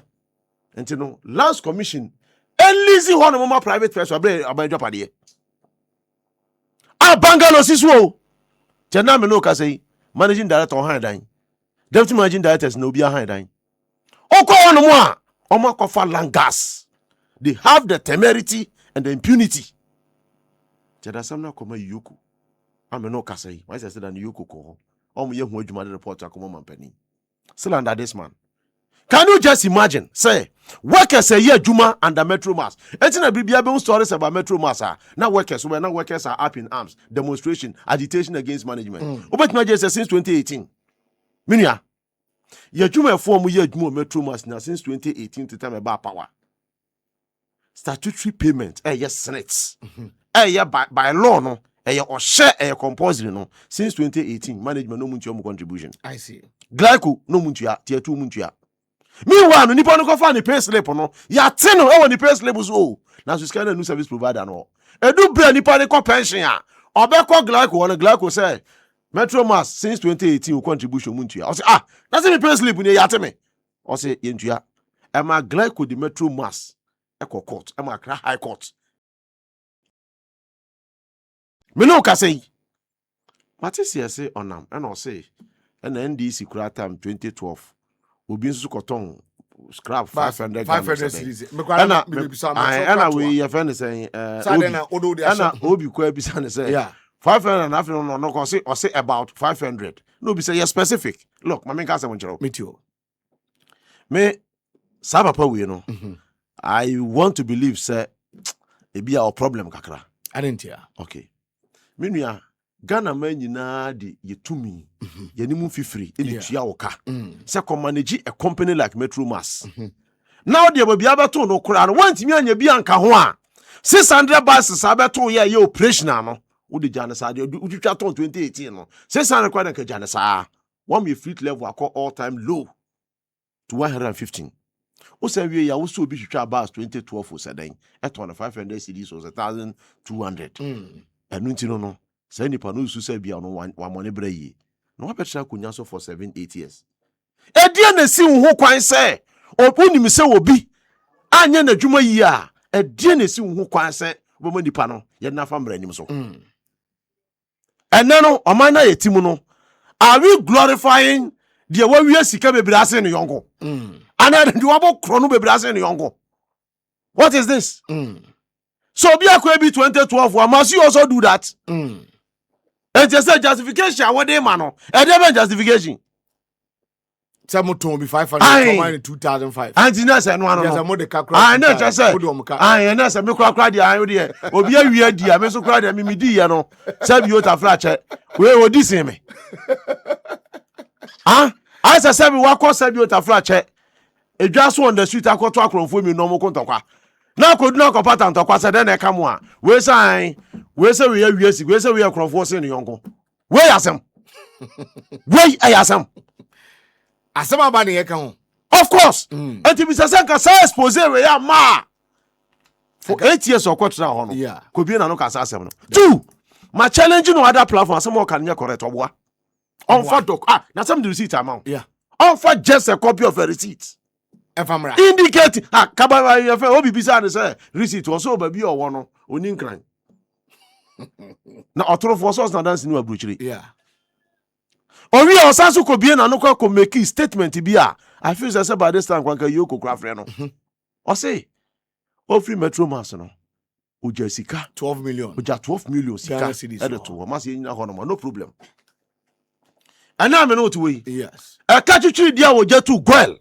Speaker 5: And you know, last commission. Elisi one of my private person about job ade. Ah bungalow siswo. Tena me no ka say managing director on hand dan. Deputy managing directors no be hand dan. Oko one mo a omo kofa langas. They have the temerity and the impunity. Tena sam na koma yoku. Am no ka say. Why say that yoku ko. Omo ye hu adwuma report akoma mampani. Still under this man. Can you just imagine? Say, workers a year Juma under Metro Mass. It's in a BBA stories about Metro Mass. Now workers are up in arms, demonstration, agitation against management. But not just since 2018. Minya, ye Juma form year Juma Metro Mass now since 2018 to time about power. Statutory payment, yes, senates. By law, no, or share compulsory, no, since 2018, management no muntium contribution.
Speaker 1: I see.
Speaker 5: Glyco, no muntia, tier 2 muntia. Meanwhile, no nipa no go find the pay slip no. Ya tin no e the pay slip so. Na so scan new service provider no. Edu bra nipa ne ko pension a. Obekọ Glyco say Metro Mass since 2018 will contribution muntua. O say na say me pay slip ni ya teme. O say yentua. E ma Glyco the Metro Mass e ko court, e ma kra high court. Me no ka say. Matisi say onam e no say. E na NDC kura time 2012. Obi nso koton scrap 500
Speaker 1: cities.
Speaker 5: And we your friend saying and obi kwa bisa ne say 500 and after no ko say or say about 500. No be say you specific. Look, my menka say wonchero.
Speaker 1: Me too.
Speaker 5: Me sabapa we no. I want to believe say e be our problem kakra.
Speaker 1: I didn't hear.
Speaker 5: Okay. Menua Ghana man nyina de yetumi yanimu fifiri eni tua woka se ko manage a company like Metro Mass now de bia beto no kura no wantimi anya bia nka ho a 600 buses abeto ye operational no wo de jana sa de utwitwa ton 2018 no 600 kwa nka jana sa one me fleet level akọ all time low to 115 o se wie ya wo so obi twitwa bus 2012 o sedan eto na 500 cedis o 1200 enu ntino no say nipa no su say bia no wa money bra yi no wa betra konya so for 7-8 years e dia na si wo kwan say onim say obi anya na dwuma yi a e dia na si wo kwan say bo ma nipa no ye na fa mra nim so ene no o man na yetimu no are we glorifying the wa wi sika bebra ase no yongo ana de wa bo kro no bebra ase no yongo? What is this? So be akwa bi 2012 wa must you also do that? And just say justification what dey man no. E dey justification.
Speaker 1: Some ton be 500,
Speaker 5: Aye.
Speaker 1: some in 2005.
Speaker 5: Anti na say no ano
Speaker 1: Yes,
Speaker 5: no.
Speaker 1: I'm more the crack.
Speaker 5: Ah, na just say. Ah, na say me kra dia ayo de. Obi awie dia me so kra dia me di ye no. Say bi ota fra che. We odi sin me. Ah, I say we wakọ say bi ota fra che. Edwa so on the street akoto akronfo mi no mo kontokwa. Na kodu na kopata ntokwa say den e ka mo a. We say we awie si, we say we akronfo se ne yonko. We asem. We ayasem.
Speaker 1: Asem aba ne yeka ho.
Speaker 5: Of course. And if Mr. Senka say expose we ya ma. For 8 years or quarter ho no.
Speaker 1: Yeah.
Speaker 5: Could be na no kasa asem no. Two, my challenge no other platform asem o kan correct oboa. On for doc. Ah, na some the receipt amount.
Speaker 1: Yeah.
Speaker 5: On for just a copy of a receipt.
Speaker 1: Efamra.
Speaker 5: Indicate kaba your friend obi bisa say receipt was so baby or one no oni nkran. Na otro for source na dance no abruchiri.
Speaker 1: Yeah.
Speaker 5: Ori osanso ko bie na no ko make statement bi a I feel say by this time kwanka yoko kra frɛ no. O say o free metro mass no. Oja sika
Speaker 1: 12 million.
Speaker 5: oja 12 million sika
Speaker 1: Ghana cedis,
Speaker 5: editor o mas yin na ho no problem. Ana me no to we.
Speaker 1: Yes.
Speaker 5: E ka twitwiri dia oja to goil.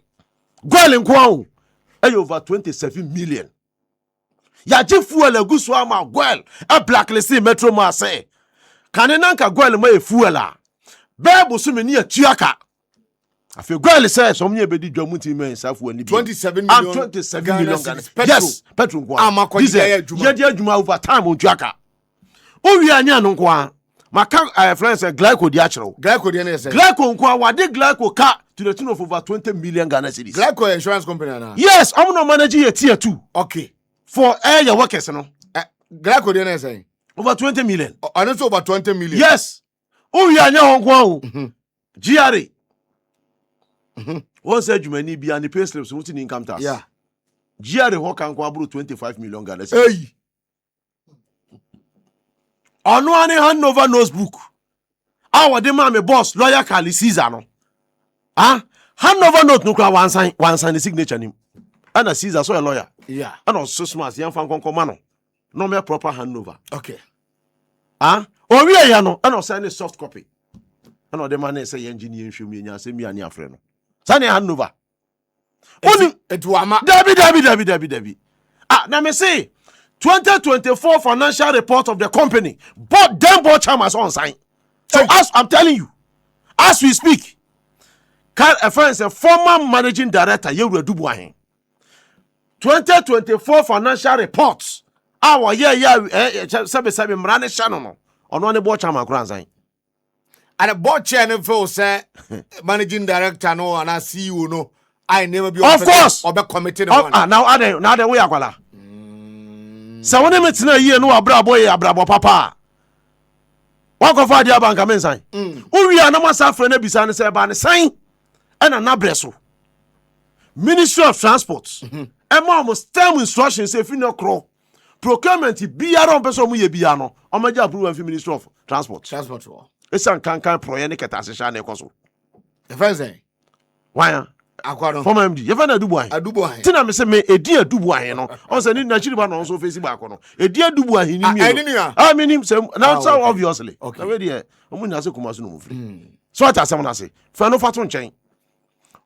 Speaker 5: Goil nko an. E over 27 million. Ya je fuel aguso ama goil. E blacklist metro mass e. Kanena nka goil ma e fuel a. Bebo so me ni atuaka. Afi goil say some nye bedi dwamuti men safu ani
Speaker 1: 27 million.
Speaker 5: 27 million
Speaker 1: Ghana
Speaker 5: Ghana. Yes, petrol kwa.
Speaker 1: Amakwa ye
Speaker 5: adwuma over time ontuaka. O wi anya no kwa. Maka friends glyco di achiro.
Speaker 1: Glyco dey na say.
Speaker 5: Glyco kwa wade glyco ka to the tune of over 20 million Ghana cedis.
Speaker 1: Glyco insurance company na.
Speaker 5: Yes, I'm no manage here tier 2.
Speaker 1: Okay.
Speaker 5: For your workers no.
Speaker 1: Glyco dey na say.
Speaker 5: Over 20 million.
Speaker 1: And also over 20 million.
Speaker 5: Yes. O wi anya ho kwa o. GRA. One said you many be and the pay slips within income tax.
Speaker 1: Yeah.
Speaker 5: GRA ho kan kwa 25 million Ghana.
Speaker 1: Hey.
Speaker 5: Ono ani handover notebook. Our de ma me boss lawyer Kali Caesar no. Ah, handover note no kwa one sign the signature nim. And a Caesar so a lawyer.
Speaker 1: Yeah.
Speaker 5: And also smart yan fan kon mano. No me proper handover.
Speaker 1: Okay.
Speaker 5: Ah, o wi ya no and o send a soft copy. And o de man say engineer nhwem nya say me ani afre no. Sani handover. Oni
Speaker 1: Etuama.
Speaker 5: Dabi. Ah, na me say 2024 financial report of the company. But them board chairman on sign. So as I'm telling you, as we speak, a former managing director Wiredu 2024 financial reports. Our sabe mrane shano no. Ono ne board chairman kran sign.
Speaker 1: And a board chair no feel say managing director no and a CEO no. I never be
Speaker 5: Of course.
Speaker 1: or be committed
Speaker 5: Now the way akwala. So when me tina ye no abrabo ye abrabo papa. Wa ko fa dia banka men san. O wi anama safre na bisa ne se ba ne san. E na nabreso. Ministry of Transport. E ma mo stem instructions say fi no kro. Procurement biara on person mu ye bia no. O ma ja approve fi Ministry of Transport.
Speaker 1: Transport.
Speaker 5: Esan kan proye ne keta se sha na ekoso.
Speaker 1: The friend say.
Speaker 5: Why?
Speaker 1: Akwado.
Speaker 5: Former MD. You find Adubu ahin.
Speaker 1: Adubu ahin.
Speaker 5: Tina me say me edi Adubu ahin no. On say ni na chiri ba no so face back no. Edi Adubu ahin ni mi. Ah me nim say now so obviously.
Speaker 1: Okay.
Speaker 5: Na we dey. Omo na say kuma so no mo free. So what asem na say. Fa no fato nchen.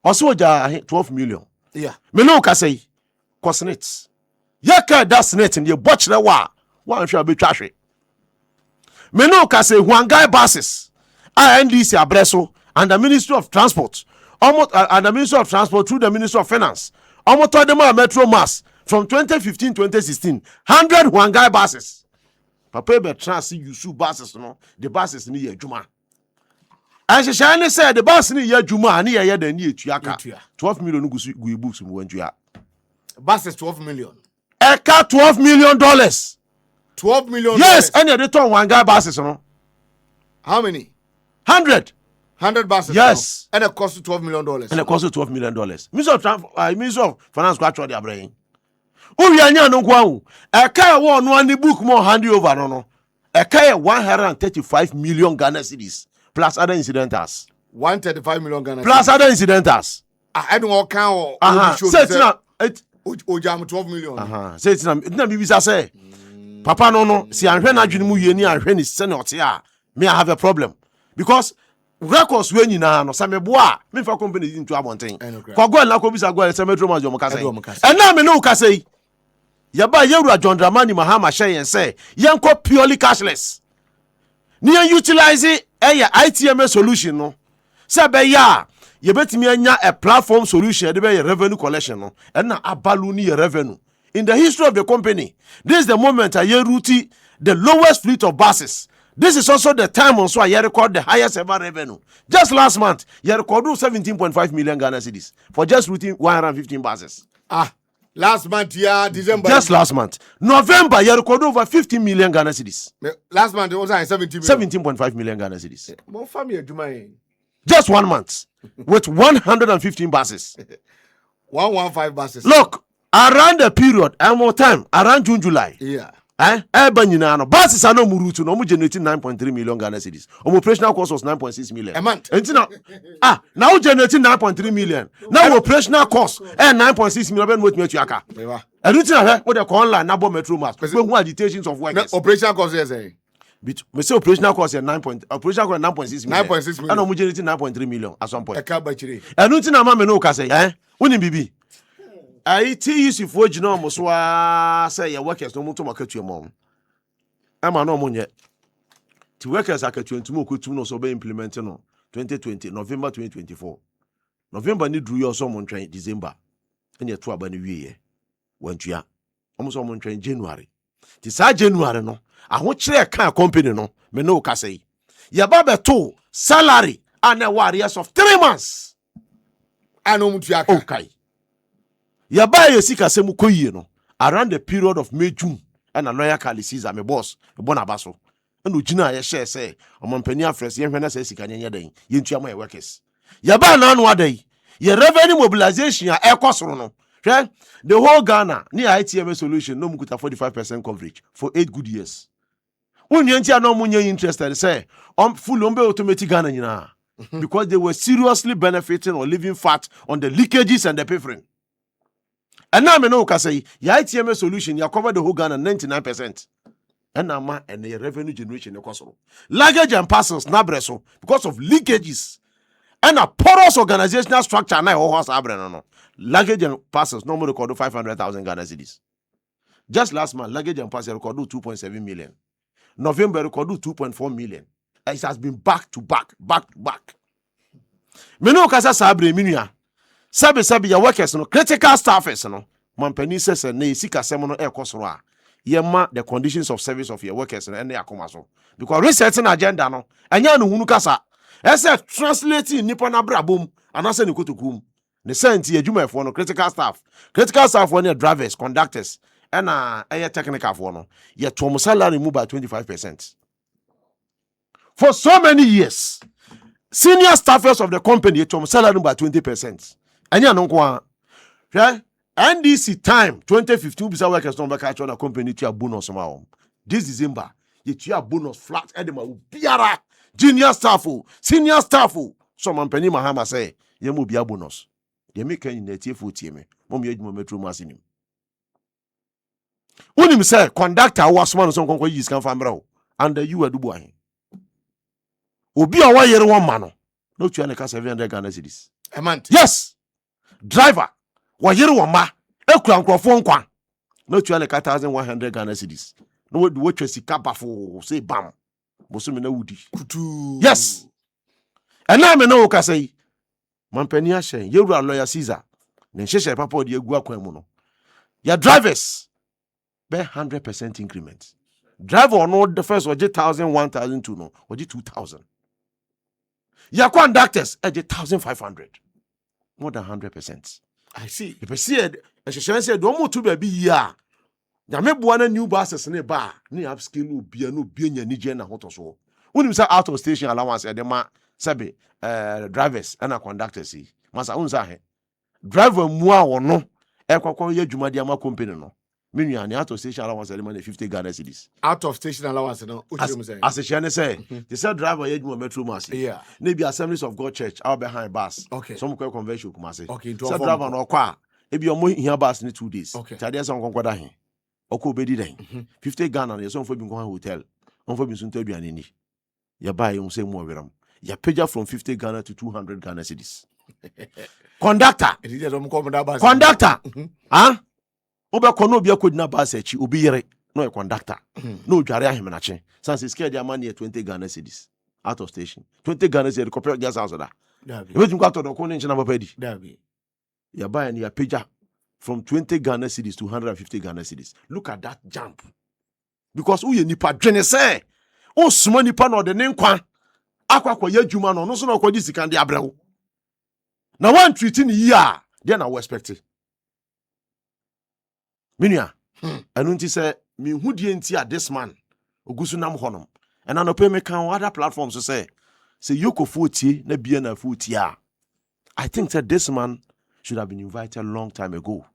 Speaker 5: Oso oja 12 million.
Speaker 1: Yeah.
Speaker 5: Me no ka say. Cosnets. Ya ka that snake in the botchere wa. Wa hwe abetwa hwe. Me no ka say Huangai buses. NDC abreso and the Ministry of Transport. And the Ministry of Transport through the Ministry of Finance. Almost told them metro mass from 2015-2016. 100 Huangai buses. Papa be trans use buses no. The buses ni ye juma. And she said the bus ni ye juma ni ye the ni etuaka. 12 million gu books mu wantua.
Speaker 1: Bus is 12 million.
Speaker 5: Eka $12 million.
Speaker 1: 12 million.
Speaker 5: Yes, and you return Huangai buses no.
Speaker 1: How many?
Speaker 5: 100.
Speaker 1: 100 buses.
Speaker 5: Yes.
Speaker 1: Now. And it costs $12 million.
Speaker 5: And it costs $12 million. Minister of Finance got their brain. Oh, yeah, no go. A car one book more handy over no. A car 135 million Ghana cedis plus other incidentals.
Speaker 1: 135 million Ghana
Speaker 5: plus other incidentals.
Speaker 1: I don't know how.
Speaker 5: Say it's not.
Speaker 1: Ojam 12 million.
Speaker 5: Say it's not. It's not BBC say. Papa no. See, I'm when I dream you ni I'm when it's senior. Me I have a problem because records we nyina no sameboa me fa company into abonten kwa go na ko bisa go se Metro Mass mo kasa and na me no kasa yi ya ba yewura John Dramani Mahama hye yen say yen ko purely cashless ni yen utilize ITM solution no se be ya ye betimi anya a platform solution de be revenue collection no and na abalu ni revenue in the history of the company. This is the moment I route the lowest fleet of buses. This is also the time on so I record the highest ever revenue. Just last month, you recorded 17.5 million Ghana cedis for just routing 115 buses.
Speaker 1: Last month, yeah, December.
Speaker 5: Just last month. November, you recorded over 15 million Ghana cedis.
Speaker 1: Last month, it was
Speaker 5: 17.5 million Ghana cedis.
Speaker 1: More family,
Speaker 5: just 1 month with 115 buses.
Speaker 1: 115 buses.
Speaker 5: Look, around the period, and more time, around June, July.
Speaker 1: Yeah.
Speaker 5: No buses are no murutu no generating 9.3 million Ghana cedis. Operational cost was 9.6 million.
Speaker 1: A month.
Speaker 5: Now generating 9.3 million. Now operational cost 9.6 million. What me to yaka? And you know what they call online nabo Metro Mass. Who agitations of workers.
Speaker 1: Operational cost is saying.
Speaker 5: We say operational cost is 9.6 million.
Speaker 1: 9.6 million.
Speaker 5: And no generating 9.3 million at some point.
Speaker 1: And
Speaker 5: you know mama no kase Woni bibi. IT for Gino Moswa say your workers no mutu market your mom. Ama no monye. The workers are to no so be implementing no 2020 November 2024. November ni drew your someone train December. And your 2 abani wie went ya. Almost someone train January. This January no. I want share kind company no. Me no kase. Ya baba to salary and a warriors of 3 months.
Speaker 1: I know mutu yaka.
Speaker 5: Okay. Yaba yesika semu koyie no around the period of May June and a lawyer Kali Caesar my boss bonabaso and ugina ye share say omampani afres ye hwena say sika nyanya den ye ntua my workers yaba na anu adai ye revenue mobilization ya ekosoro no hwe the whole Ghana ni ITM solution no mukuta 45% coverage for 8 good years unye ntia no munye interested say full ombe automatic Ghana nyina because they were seriously benefiting or living fat on the leakages and the piffering. And now I know say your ITM solution you cover the whole Ghana 99%. And now and the revenue generation luggage and parcels na breso because of leakages and a porous organizational structure na horse no. Luggage and parcels normally record 500,000 Ghana cedis. Just last month luggage and parcels recorded 2.7 million. November recorded 2.4 million. It has been back to back. Me no kasa sabre minua. Sabi ya workers no critical staffers no mampani says na sika sem no ekosoro a yema the conditions of service of your workers no ene akoma so because resetting agenda no anya no hunu kasa ese translating nipa na brabom anase ne kotokum ne senti adwumafo no critical staff one drivers conductors and technical for no ye to salary move by 25% for so many years. Senior staffers of the company to salary by 20%. Anya no kwa NDC time 2015 bisa workers no back actual company to a bonus ma. This December you to a bonus flat edema biara junior staff senior staff so mampani Mahama say ye mo bia bonus ye make kan na tie tie me mom ye adwuma Metro Mass nim unim say conductor was man so konko yi scan famra and the Wiredu boy obi a wa yere won ma no no tua ne ka 700 Ghana cedis
Speaker 1: a month.
Speaker 5: Yes. Driver wa yere wo ma ekura nkrofo nkwa no tua le 1,100 Ghana cedis no wo twa sika bafo say bam boso me na wudi
Speaker 1: kutu.
Speaker 5: Yes. And now me no ka say mampani ahye yewura lawyer Caesar ne nhyehyɛ papa odi egu akwan mu no ya drivers be 100% increment driver no the first oje 1,000 1,002 no oje 2,000 ya conductors oje 1,500 more than 100%.
Speaker 1: I see.
Speaker 5: If I said, as she said, don't move to baby ya. Yame buana new buses ne ba ni upscale no bia no bia nya ni je na hoto so. When you say out of station allowance e de ma sabe drivers and conductors see. Masa unsa he. Driver mu a wono e kwakwa ye dwuma dia ma company no. Menu ani out of station allowance e de ma 50 Ghana cedis.
Speaker 1: Out of station allowance no.
Speaker 5: As she say, they said driver ye dwuma Metro Mass.
Speaker 1: Yeah.
Speaker 5: Maybe Assemblies of God Church out behind bus.
Speaker 1: Okay.
Speaker 5: Some convention kuma say.
Speaker 1: Okay.
Speaker 5: So driver no kwa ebi omo hia bus ni 2 days.
Speaker 1: Okay.
Speaker 5: Tade some konkoda he. Oko obedi den. 50 Ghana ye some fo bi nko hotel. On fo bi sun to aduane ni. Ye ba ye say mu oweram. ya pagya from 50 Ghana to 200 Ghana cedis. Conductor. Conductor. Ah? Oba kono obi akodina bus echi obi yere no a conductor. No dware ahemenache. Sanse scared the man 20 Ghana cedis out of station. 20 Ghana cedis copy gas house da. Ebetum kwato do kono nche na papa di. Ya buy and ya pagya from 20 Ghana cedis to 150 Ghana cedis. Look at that jump. Because uye nipa dwene se o suma nipa no de ne nkwa akwa ye adwuma no so na kwadi sika de abrewo. Na one treating year, then I was expecting. Minia, anunti say me who di enti a this man ogusu nam honom. And I no pay me kan other platforms to say yoko futi na bia na futi a. I think that this man should have been invited a long time ago.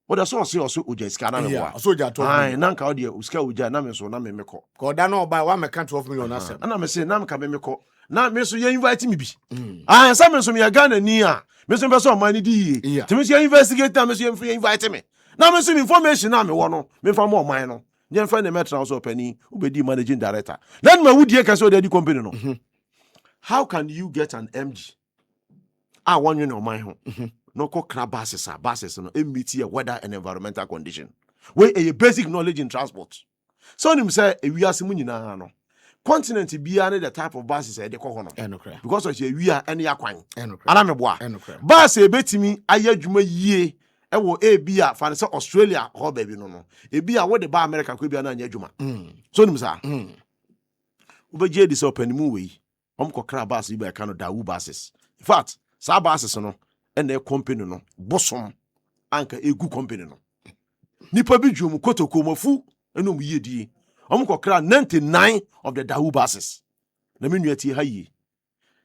Speaker 5: What I saw also uja iska na me boa.
Speaker 1: So uja 12
Speaker 5: million. Ai nanka odi uska uja na me so na me meko.
Speaker 1: Ko da no buy 1 me kan 12 million asem.
Speaker 5: Ana me say na me ka me meko. Na me so ye invite me bi. Ah, some me so me Ghana ni a. Me so be so man di yi. Ti me so investigate na me so ye invite me. Na me so information na me wo no. Me fa mo man no. Nye fa na metra so pani, ubedi managing director. Then me wudi e ka so dey company no. How can you get an MD? Ah, one you know my home. No ko bases no meet a weather and environmental condition. Where a basic knowledge in transport. So him say we are simu nyina no. Continent bia ne the type of buses e de ko ho no. Because of we are any akwan. Ana me boa. Bus e betimi aye adwuma yie e wo e bia fa se Australia ho ba bi no. E bia wo de ba America ko bia na anya adwuma. So him say ubeje dis open mu we. Ko bus bi ba ka no dawu buses. In fact, sa buses no and their company no bosom anka egu company no nipa bi dwom kotoko mafu eno mu yedi omkokra 99 of the dahu buses na menu ati hayi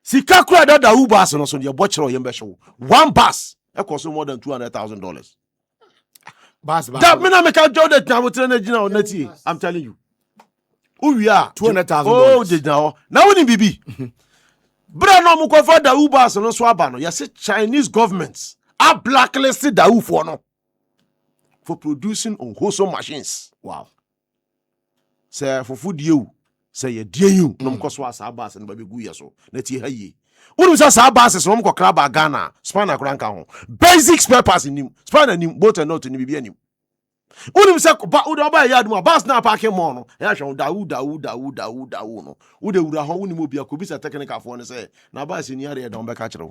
Speaker 5: sika kura da dahu bus no so de bochero yembe hwo one bus e cost more than $200,000
Speaker 1: bus
Speaker 5: that me na make a job that na motre na gina onati. I'm telling you uwia
Speaker 1: $200,000
Speaker 5: oh de na woni bibi bra no mo kofa da ubas no so aba no yase Chinese governments are blacklisted da for no for producing unwholesome machines.
Speaker 1: Wow.
Speaker 5: Say for food you say ye die you no mo koso asa abas no ba begu ye so na ti hayi unu say asa abas no mo kokra ba Ghana spanner kranka ho basic spare parts nim spanner nim both and not ni bibia nim unu say ba udo ba ya adum bas na parking mall no ya hwe dawu no ude wura ho uni mo bia ko bisa technical for no say na bas ni area don be ka kire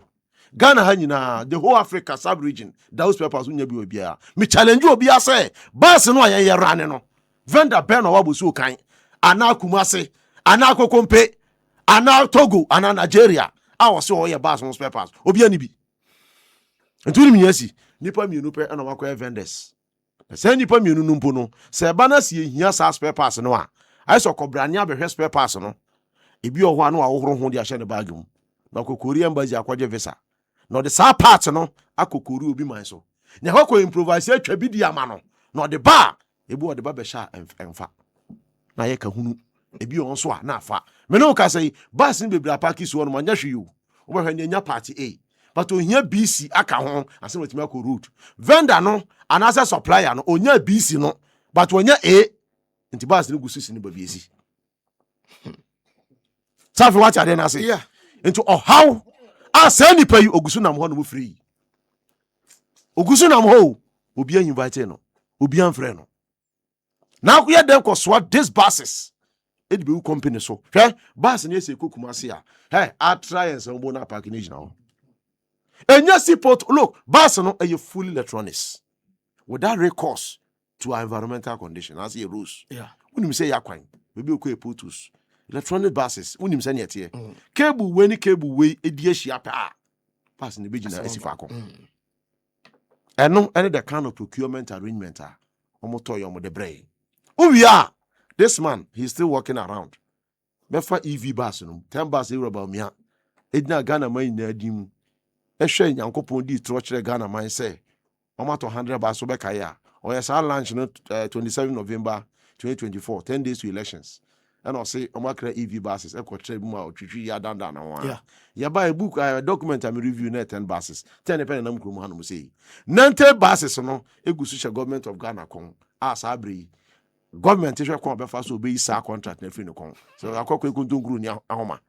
Speaker 5: Ghana ha nyina the whole Africa sub region those papers unya bi obia me challenge obia say bas no aye rane no vendor ben no wabosu kan ana Kumasi ana Kokompe ana Togo ana Nigeria awo so oye bas no spare parts obia ni bi ntuni mi yasi nipa mienu pe ana wakoye vendors. Say nipa mienu numpo no se ba na se ehia sa spare parts no a ai so kobrane abehwe spare parts no ebi o ho anu a wohoro ho de ahye ne bag mu na kokori embassy akwaje visa no de sa parts no akokori obi man so nya hako improvise atwa bi di ama no no de ba ebi o de ba be sha emfa na ye ka hunu ebi on so a na afa me no ka say bus ni bebra park so no manya hwe you wo be hwe nya party A but ohia BC aka ho ase wetimi akọ road vendor no anasa supplier no onya BC no but onya A nti bus ni gusu sini ba BC safi what are na say
Speaker 1: yeah
Speaker 5: into how asa ni pay ogusu nam ho no free ogusu nam ho obi an invite no obi an frɛ no now we dem ko swat these buses it be company so hwɛ bus ni ese Kumasi a hey I try and some bona park ni now. And yes, look, bus no are fully electronics without recourse to our environmental condition as a rules.
Speaker 1: Yeah.
Speaker 5: When you say yakwan, maybe you could put us electronic buses. When you say yet here, cable when cable way a dear shiapa pass in the beginning as if I come. And no any the kind of procurement arrangement are almost the brain. Who we are? This man, he's still walking around. Befa EV bus no 10 bus about me. Edna Ghana man na dim. Ehwe nyankopon di trochere Ghana man say omato 100 ba so be kai a o yes launch no 27 November 2024 10 days to elections and I say omakra EV buses e ko tre bi ma otwitwi ya danda na wa ya buy a book document am review na 10 buses 10 pen na mkrom ha no say 90 buses no egusu che government of Ghana kon asa abri government ehwe kon be fa so be isa contract na free no kon so akokwe kuntunkuru ni ahoma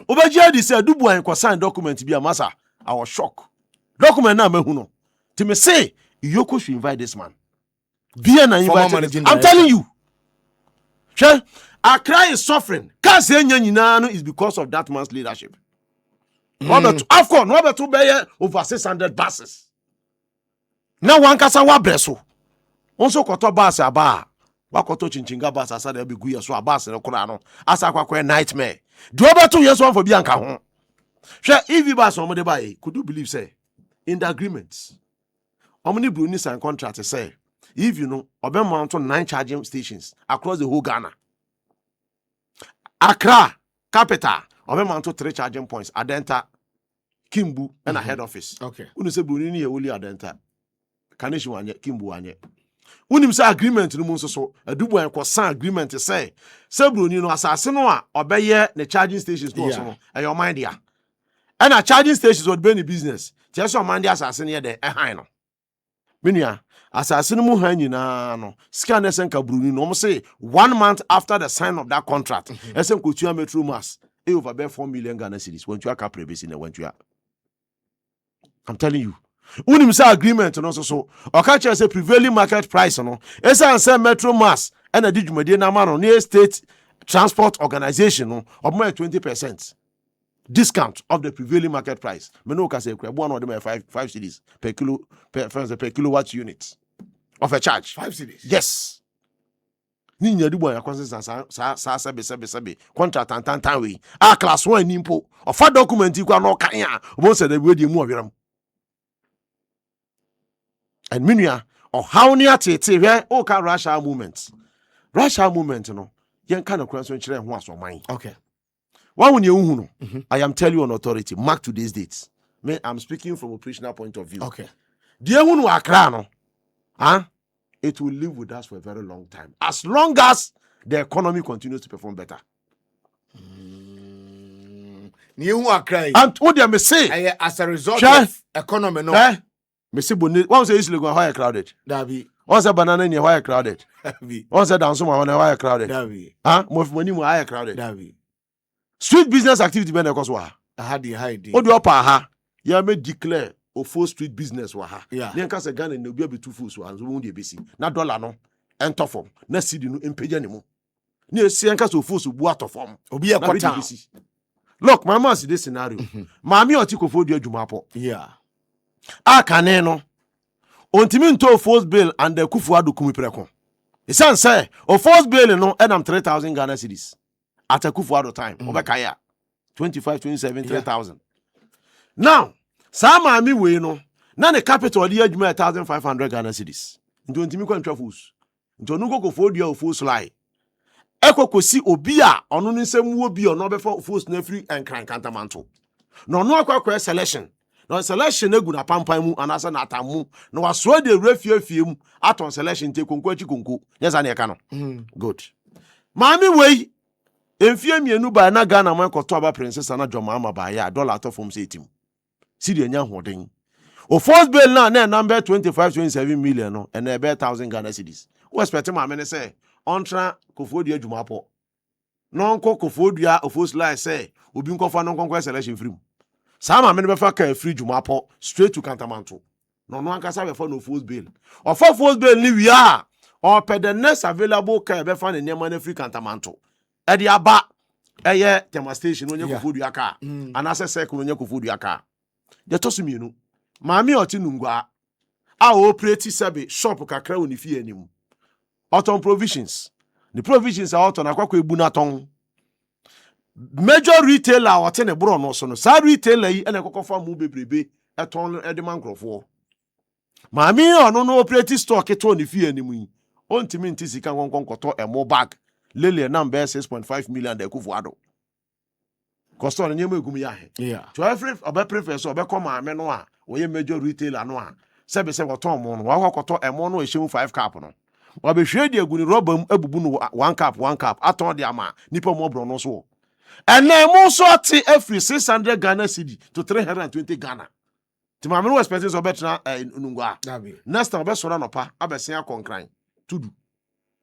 Speaker 5: Obaji di say dubu an sign document bi amasa. I was shocked. Document na mehu no. Ti me say Yoko should invite this man. Be an invite. I'm telling you. Sure. Accra is suffering. Cause is because of that man's leadership. Of course, no to be over 600 buses. Now one kasa wa breso. Also koto bus aba. Wa koto chinchinga bus asa de be guya so abas ne kora no. Asa kwa nightmare. Do over 2 years one for bianca ho. Sure, if you bus on buy, could you believe say in the agreements? How many Bruni sign contract say if you know mount on 9 charging stations across the whole Ghana. Accra, capital, mount to 3 charging points, Adenta, Kimbu, and a head office.
Speaker 1: Okay.
Speaker 5: Unu say Bruni only Adenta. Kaneshi wanye, Kimbu wanye. Unim say agreement no mun so a dubu en sign agreement say Bruni no asase no a obeye the charging stations no so no. And your mind there. And a charging stations would be in business. Just your mind asase near the high no. Minia, asase no mu han nyina no. Scan esen ka Bruni no say 1 month after the sign of that contract. Esen kotua metro mass e over 4 million Ghana cedis. When you are capre when you are. I'm telling you. Unim say agreement no so okacha say prevailing market price no esa say metro mass and a digumade na man no state transport organization no obo 20% discount of the prevailing market price me no ka say one of them 5 cedis per kilowatt unit of a charge
Speaker 1: 5 cedis.
Speaker 5: Yes ni nya di boya consensus sa sebe contract tan we class 1 nimpo of a document kwa no kan ya obo say the we di mu oweram. And minia or how near tete where all can Russia movement no yen kind of question chire ho aso man.
Speaker 1: Okay.
Speaker 5: One when you no I am telling you on authority mark today's dates. Me I'm speaking from operational point of view.
Speaker 1: Okay.
Speaker 5: The hunu Accra no it will live with us for a very long time as long as the economy continues to perform better.
Speaker 1: New Accra
Speaker 5: And what they may say
Speaker 1: as a result of economy no.
Speaker 5: Missy Bonnet, one say easily go higher crowded.
Speaker 1: Davi.
Speaker 5: One say banana in your higher crowded.
Speaker 1: Davi.
Speaker 5: One say down somewhere on a higher crowded.
Speaker 1: Davi.
Speaker 5: More money more higher crowded.
Speaker 1: Davi.
Speaker 5: Street business activity ben cause wa.
Speaker 1: I had the high day.
Speaker 5: O do upper ha. Ya may declare of full street business wa ha.
Speaker 1: Yeah.
Speaker 5: Then cause a gun and no be able to full so and so won dey besi. Na dollar no enter form. Na cedi no empage anymore. Ni see cause of full so bu out of form.
Speaker 1: Obi e kwata.
Speaker 5: Look, my man see this scenario. Mami oti ko fo du adwuma po.
Speaker 1: Yeah.
Speaker 5: Akane no ontimi nto force bail and the Kufuado kumi preko. Isan say o force bail no enam 3,000 Ghana cedis at a Kufuado time. Obekaya 25, 27, 3,000. Now, sama mi we no na the capital di adwuma 1,500 Ghana cedis. Nto ontimi kwa ntwafus. Nto nuko ko fo dia o force lie. Ekokosi obi a ono nsem wo bi ono be for force na free enkran kantamanto. No no akwa selection. No selection egu na pampan mu anasa na atamu no waso de refie mu aton selection te konko achi konko yesa na eka no good maami wei enfie mienu ba na Ghana man koto aba princess na joma ama ba ya dollar to from setim sidi enya hoden o first bill na number 25-27 million no and e be 1,000 Ghana cedis we expect maami ne say ontra kofodi adwuma po no nko kofodua ofos lie say obi nkofa no nkonko selection free mu Sama many befa ka free jumapo straight to Cantamanto. No ankasa befa no force bail. Or for force bail ni we are or per the next available ka befa ne nyama na free Cantamanto. E di aba eye tema station onye kofodu aka. Anase circle onye kofodu aka. De to sumienu. Maami oti nungwa a operate sebe shop kakra oni fie anim. Autumn provisions. The provisions are autumn akwakwa ebu na ton. Major retailer what ne bro no so no sa retailer yi ene kokofa mu bebrebe eton edeman krofo maami ono no operate stock eto ni fie ani mu yi ontimi ntisi kan konkon koto emo bag lele number 6.5 million de Kufuado costo nyem egum ya he
Speaker 1: Yeah.
Speaker 5: to every obe prefer so obe come maami no a wo ye major retailer no a sebe se koto mo no wa koto emo no ehye 5 cap no wa be hwe de aguni rubber ebubu no 1 cap aton de ama nipa mo bro no so. And then most every 600 Ghana cedi to 320 Ghana. To my no expenses of better nungwa. Next time best run up, abesia concran. To do.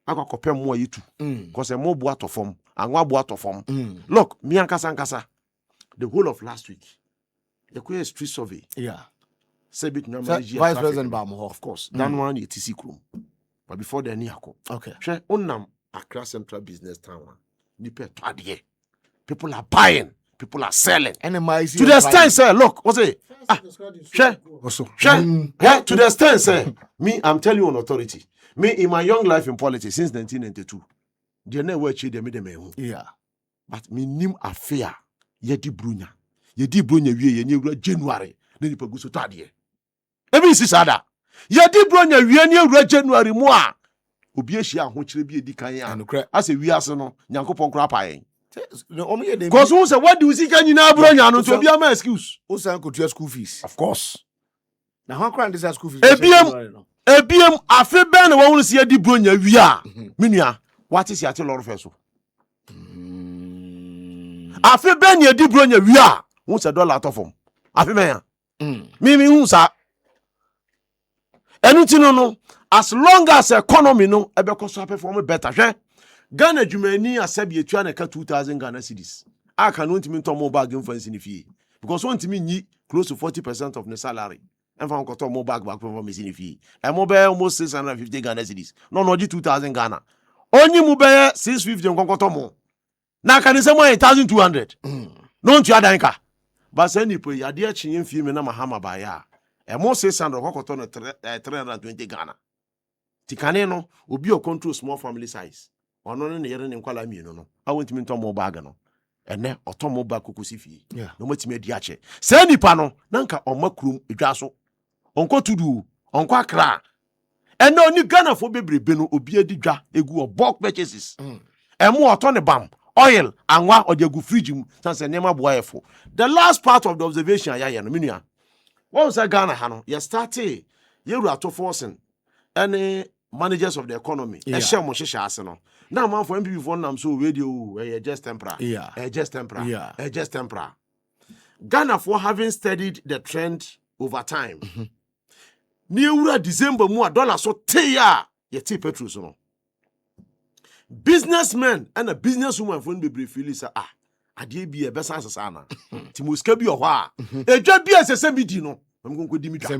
Speaker 5: akwakope mo yitu because e mo bo atofom anwa bo atofom look me ankasa the whole of last week the street survey Sebit
Speaker 1: Vice President Bamo,
Speaker 5: of course that one is TC Krum but before the niako she onam Accra Central Business Town nipe twade people are buying people are selling
Speaker 1: to
Speaker 5: the extent say look what's it to the extent say me I'm telling you on authority me in my young life in politics since 1992 the na we chi dem but me nim affair ye di brunya wie ye nyewura January na nipa guso tade ebi si sada ye di brunya wie nyewura January mu a obi ehia ahokyere bi edi kan ya ase wi ase no nyankopon kra paen because who say what do you see can you na brunya no to be am excuse
Speaker 1: who say go to school fees
Speaker 5: of course
Speaker 1: na how can this school fees
Speaker 5: ebiem afi ben na wo se ye di brunya wi a menua what is ate lord first afi ben ye di brunya wi a who say dollar atofom afi ben ya mi hu sa anything no as long as economy no ebe ko so perform better hwe Ghana jumani asabi etua na ka 2000 Ghana cedis aka no ntimi ntomo bag mfansi ni fie because won ntimi nyi close to 40% of the salary enfa nko to mo bag from me ni fie e mo be almost 650 Ghana cedis no di 2000 Ghana onyi mu be 650 nko to mo na ka ni se mo 1200 no ntua dan ka ba se ni po yade a chinye fie me na mahama ba ya e mo 600 nko to no 320 Ghana tikane no obi o control small family size ono ne yere ne nkwala mienu no awontimi ntomo bag no ene otomo bag kokosi fie no matimi adi ache se nipa no nanka omakrum edwa so onko tudu onko akra ene oni Ghana fo bebrebe no obi adi dwa egu o bulk purchases emu oto ne bam oil anwa odegu fridge mu sanse nema boyefo the last part of the observation ya no menua won say Ghana ha no ye started ye ru ato forcing ene managers of the economy mo hihya ase no na man for MPP for nam so radio just temporary just temporary Ghana for having studied the trend over time ni ewura December mu a dollar so teya ye ti petrol so no businessmen and a businesswoman for be feel say ade bi e besa asasa na ti muska bi o ho a edwa bi asese mi di no mko di mi dwa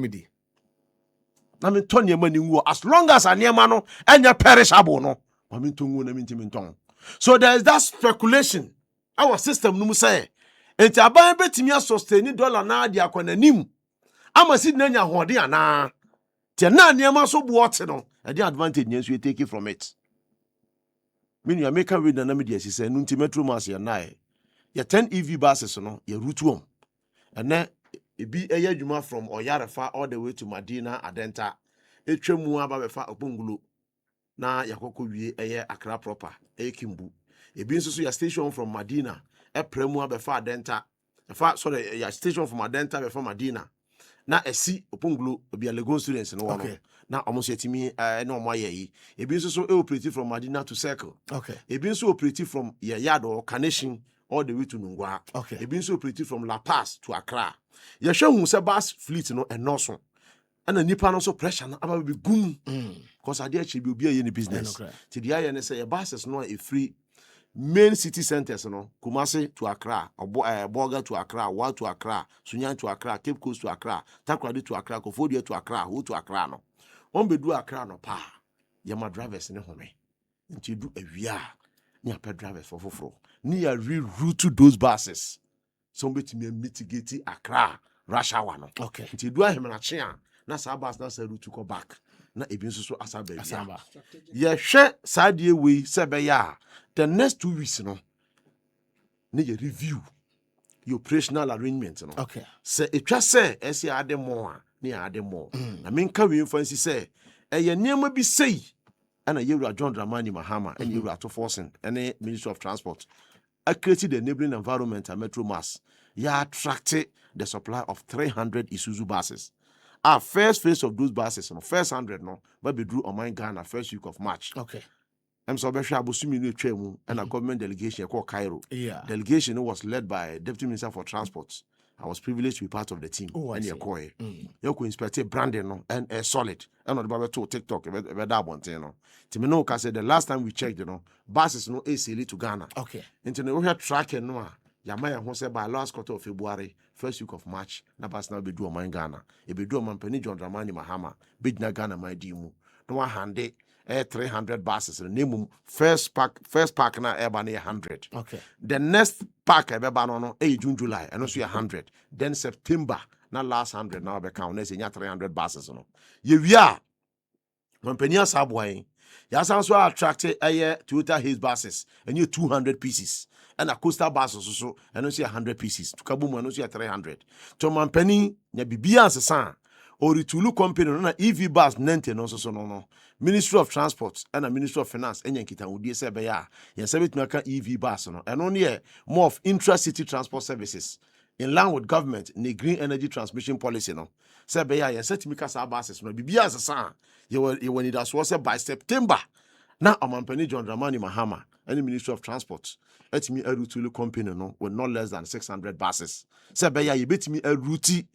Speaker 5: na me ton ye mani wo as long as anema no enya perishable no ma me ton wo na me ntimi ton so there is that speculation our system no say enti aban betimi sustain dollar na ade akonanim ama si na nya hode ana te na anema so buote no e dey advantage nyen so you take it from it me you make we na me dey asise no ntimi metro mass ye na ye 10 EV buses no ye route home ene ebi eye adwuma from Oyarefa all the way to Madina Adenta etwemu aba befa Opongulo na yakoko wie eye Accra proper Kimbu ebi nso so ya station from Madina epremu abefa Adenta ya station from Adenta befa Madina na esi Opongulo obi Legon students no wono na almost yetimi na omoye yi ebi nso so operate from Madina to Circle ebi nso operate from Yado Carnation all the way to Nungwa ebi nso operate from La Paz to Accra ye hwe se bus fleet no enoso ana nipa no so pressure na aba be gum because ade achi bi obi aye ni business ti dia ye ne say ye buses no e free main city centers no Kumasi to Accra Boga to Accra Wa to Accra Sunya to Accra Cape Coast to Accra Takoradi to Accra Kofodia to Accra Ho to Accra no on be do Accra no pa ye ma drivers ne home nti du awia ni apɛ drivers for foforo ni ya reroute those buses so betimi mitigate Accra rush hour no nti do ahemna che a na sa bus na sa route go back na ebi nso so asaba ye hwe saadie we se be ya the next 2 weeks no ne ye review your operational arrangement no se etwa se ese ade mo a ne ade mo na menka we fancy se eye niam bi sei ana yewura John Dramani Mahama and yewura to forcing any Ministry of Transport created the enabling environment at Metro Mass attracted the supply of 300 Isuzu buses. Our first phase of those buses, first 100 no, but we drew on my Ghana first week of March. I'm so sure Abusumi and a government delegation called Cairo. Delegation was led by Deputy Minister for Transport, I was privileged to be part of the team.
Speaker 1: Oh, I
Speaker 5: and
Speaker 1: see.
Speaker 5: you could inspect branding no and solid. And on the to TikTok about that one thing. Timino can say the last time we checked, buses no AC to Ghana.
Speaker 1: Okay.
Speaker 5: Into we have tracking no. Yamaya who said by last quarter of February, first week of March, na bus now be do my Ghana. It be do my penny John Dramani Mahama, big na Ghana my dimu. No one handy 300 buses. Name first pack na ebane 100.
Speaker 1: Okay.
Speaker 5: The next pack no June July and also 100. Then September na last 100 now be count. Let's say 300 buses no. We are when penny subway. Yes, also attracted a Toyota Haze buses and you 200 pieces. And a coastal buses also and also 100 pieces. To Kaboom and also 300. To man penny ya bibia as a son. Or Tulu company no EV bus nente no so no. Ministry of Transport and a Ministry of Finance and Yankita would say be ya. Yes, EV bus no. And only more of intra-city transport services. In line with government, the green energy transmission policy no. Say be ya yes me kasa buses no bibia as a son. You need as was by September. Now a man penny John Dramani Mahama and the Ministry of Transport. Let me a Tulu company no with not less than 600 buses. Say be ya you bet me a route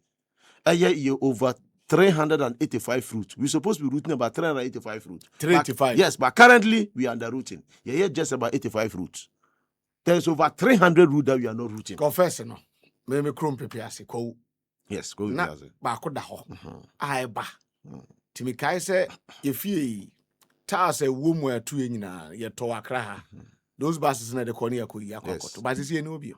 Speaker 5: a year over 385 routes. We're supposed to be routing about 385 routes.
Speaker 1: 385.
Speaker 5: Yes, but currently we are under routing. Yeah, just about 85 routes. There's over 300 routes that we are not routing.
Speaker 1: Confess no. Me krom pepiase ko.
Speaker 5: Yes, go
Speaker 1: Na
Speaker 5: with
Speaker 1: ba ko da ho. Ai ba. Timi kai se ye fie ta se wo mu atu nyina ye to akra ha. Those buses na de ko ne yakoyi akokoto. But see no bi.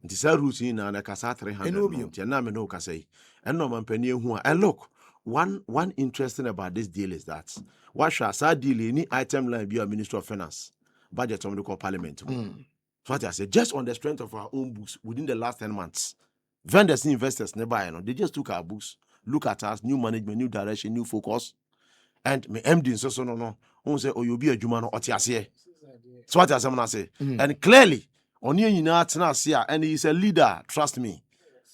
Speaker 5: Nti sa route na na kasa 300 no. Nti na me no kasa yi. And no man penny hu. And look, one interesting about this deal is that what shall sa deal any item line be a Ministry of Finance budget on the parliament. So what I say, just on the strength of our own books within the last 10 months, vendors and investors nearby, they just took our books, look at us, new management, new direction, new focus. And me MD so no. Who say, oh, you'll be a Jumano Otiasie. So what I say, and clearly, on you and he's a leader, trust me.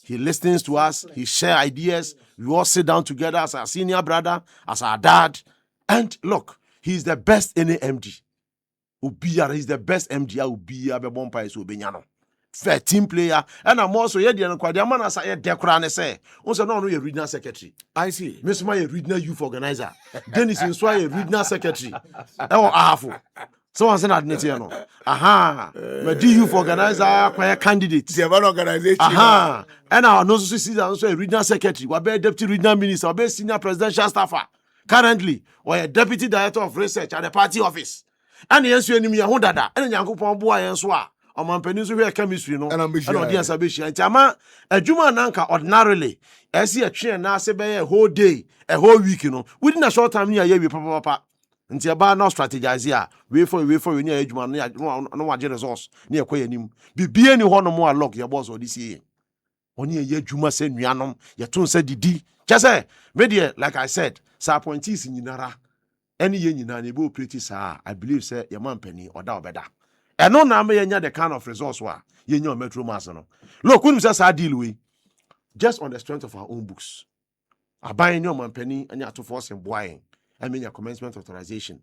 Speaker 5: He listens to us, he shares ideas, we all sit down together as our senior brother, as our dad. And look, he's the best in the MD. He's the best MD. Ubia be bompa is Ubenyano. Fair team player. And I'm also here. The man as I decrane say. Also, no, you're regional secretary.
Speaker 1: I see.
Speaker 5: Miss my regional youth organizer. Dennis is why a regional secretary. Oh, awful. So I'm saying that aha. My youth organizer, choir candidate.
Speaker 1: The organization.
Speaker 5: Aha. And our no see also a regional secretary. We be deputy regional minister. We be senior presidential staffer. Currently, we are deputy director of research at the party office. And the answer enemy ho dada. And Yankopon boa yenso a. O man penisu hwe chemistry no. And audience abeshi. Nti ama adwuma nanka ordinarily. Esi a twe na se be a whole day, a whole week no. Within a short time we papa. Nti aba no strategize a. Wait for we ni adwuma no wa resource. Ni ekoye nim. Bibie ni ho no mo lock your boss this year. Oni ye adwuma se nuanom. Ye ton se didi. Just media like I said, sa appointees nyinara. Any year na be operate sa I believe say your man penny or da obeda. And no na me yenya the kind of resource wa yenya metro mass no. Look, when we say deal we just on the strength of our own books. Abayin your man penny and ya to force and boying. I mean your commencement authorization.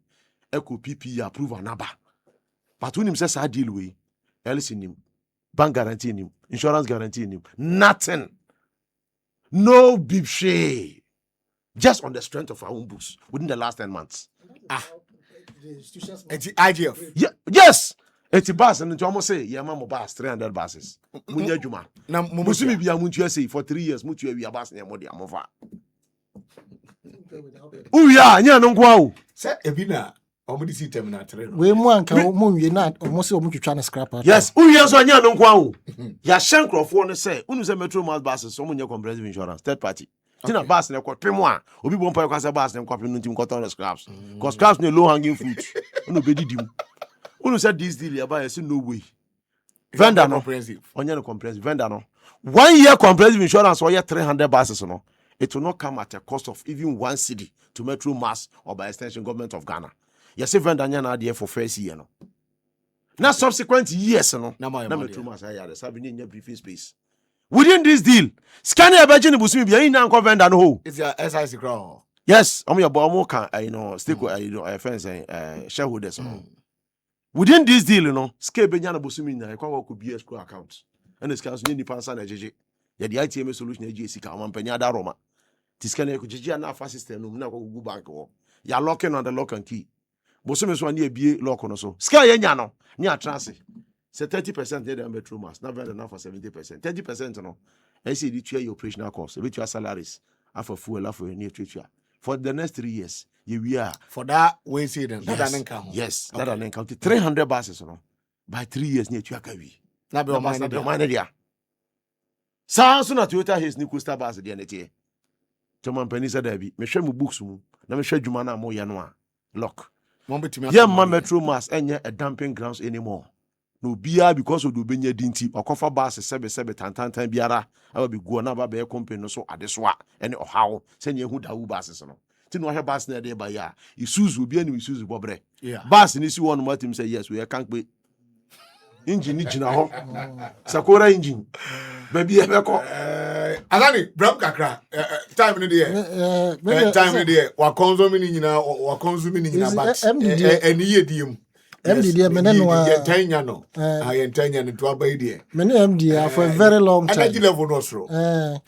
Speaker 5: Eco PP approve anaba. But when him says deal we, else in him, bank guarantee him, insurance guarantee him, nothing. No big shade. Just on the strength of our own books within the last 10 months.
Speaker 1: It's IGF.
Speaker 5: Yeah, yes. It's a bus and almost say, yeah, mamma bus, 300 buses. Munya Juma.
Speaker 1: Na
Speaker 5: Musimi be a Mutu say for 3 years, Mutu be a bus near Modi Amova. Oh, yeah, no go.
Speaker 1: Say, Ebina, omudi si terminal.
Speaker 2: We mo anka mo wie na mo se o mo twitwa na scrap out.
Speaker 5: Yes, oh, yes, so anya no go. Ya Shankrofo no say, unu say Metro Mass buses, so munya comprehensive insurance, third party. Tina bus na kwa pemo a obi bompa yo kwasa bus na kwa pemo ntim kwata on scraps because scraps na low hanging fruit unu be didim unu said this deal ya buy say no way vendor no
Speaker 1: comprehensive
Speaker 5: onye no comprehensive vendor no 1 year comprehensive insurance or 300 buses no it will not come at a cost of even 1 cedi to Metro Mass or by extension government of Ghana. You say vendor nya na there for first year no na subsequent years no na Metro Mass ya there sabi nya briefing space. Within this deal, scanning a budget busumi be in nan vendor no ho.
Speaker 1: It's your SIC crown.
Speaker 5: Yes, your boy can stick with friends shareholders no. Within this deal, scale be nyana busumi na e kwa ko be escrow account. And the scans ni nipa nsa na jeje. ya the ITM solution eji sika amampanya da Roma tiskane ko jiji na fa system no na ko gu bank wo ya locking on the lock and key boso me so na ebie lock no so ska ye nya no ni atrance say 30% dey the metro mass na better than for 70%. 30% no I see the your operational costs, with your salaries, after fuel, after near future. For the next 3 years, we are
Speaker 1: for that we see them.
Speaker 5: yes,
Speaker 1: That an income.
Speaker 5: yes,
Speaker 1: Okay.
Speaker 5: that an income. 300 buses, no. By 3 years near Chuakawi.
Speaker 1: Now be
Speaker 5: Mind there. Sounds not Toyota his new Costa bus at the end of the year. Toman Penny said, me share my books, na me share Jumana mo yanwa. Lock. Yeah, my metro mass and a dumping grounds anymore. No bia because of the benya dinti or cover bus sebe tantan biara I will be go na ba be company no so adeswa any or how send you who da bus no tin no bus na dey ba ya isuzu bi ani isuzu bobre bus ni si one matim say yes we can be engine ni gina ho sakora engine baby e be ko
Speaker 1: Alani bram kakra time ni dey time ni dey wa consume ni nyina but eni yediem
Speaker 2: MD menenwa
Speaker 1: yentanya no yentanya no to abai there
Speaker 2: mene MD for a very long time
Speaker 1: energy level no so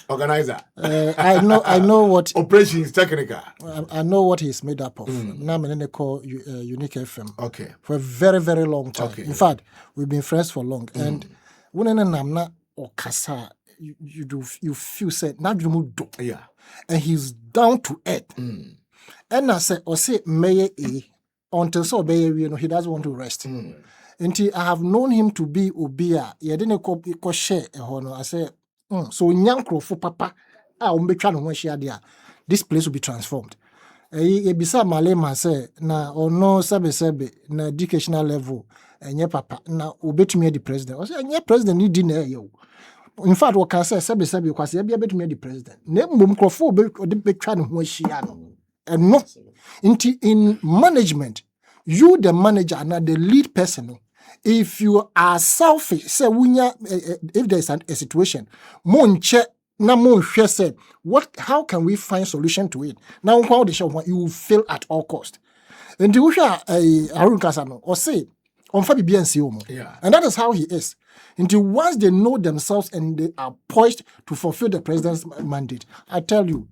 Speaker 1: organizer
Speaker 2: I know what
Speaker 1: operations technical
Speaker 2: I know what he's made up of na menene call Unique FM
Speaker 1: okay
Speaker 2: for a very very long time
Speaker 1: okay.
Speaker 2: In fact we've been friends for long and when nam na okasa you feel said na dwumu do
Speaker 1: yeah
Speaker 2: and he's down to earth and I say meye until so he doesn't want to rest. Until I have known him to be obia, he didn't ko share a honor. I say, so nyankro for papa, this place will be transformed. Bisa malema say na ono sebe na educational level enye papa na obetumi the president. I say enye president ni di na yo. In fact, what can say sebe kwase e bia betumi the president. Na mbom krofo betwa ne ho ahia no. And no, in management, you the manager and the lead person. If you are selfish, say if there is a situation, monche na monche said, how can we find solution to it? Now you will fail at all cost. And the Haroun Kasano or say on Fabi BNC, and that is how he is. Until once they know themselves and they are poised to fulfill the president's mandate, I tell you.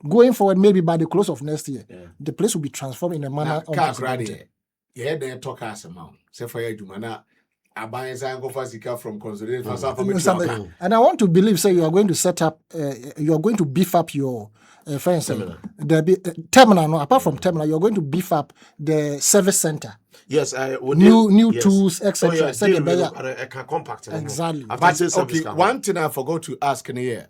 Speaker 2: Going forward, maybe by the close of next year, the place will be transformed in a manner unprecedented.
Speaker 1: Yeah, they talk as a man. Say for you, Jumana, I buy go for Zika from consolidated.
Speaker 2: And I want to believe, you are going to set up, you are going to beef up your friends. Terminal, no, apart from terminal, you are going to beef up the service center.
Speaker 5: Yes,
Speaker 2: new tools, etc.
Speaker 5: Compact.
Speaker 2: Exactly.
Speaker 1: But okay, one thing I forgot to ask in here.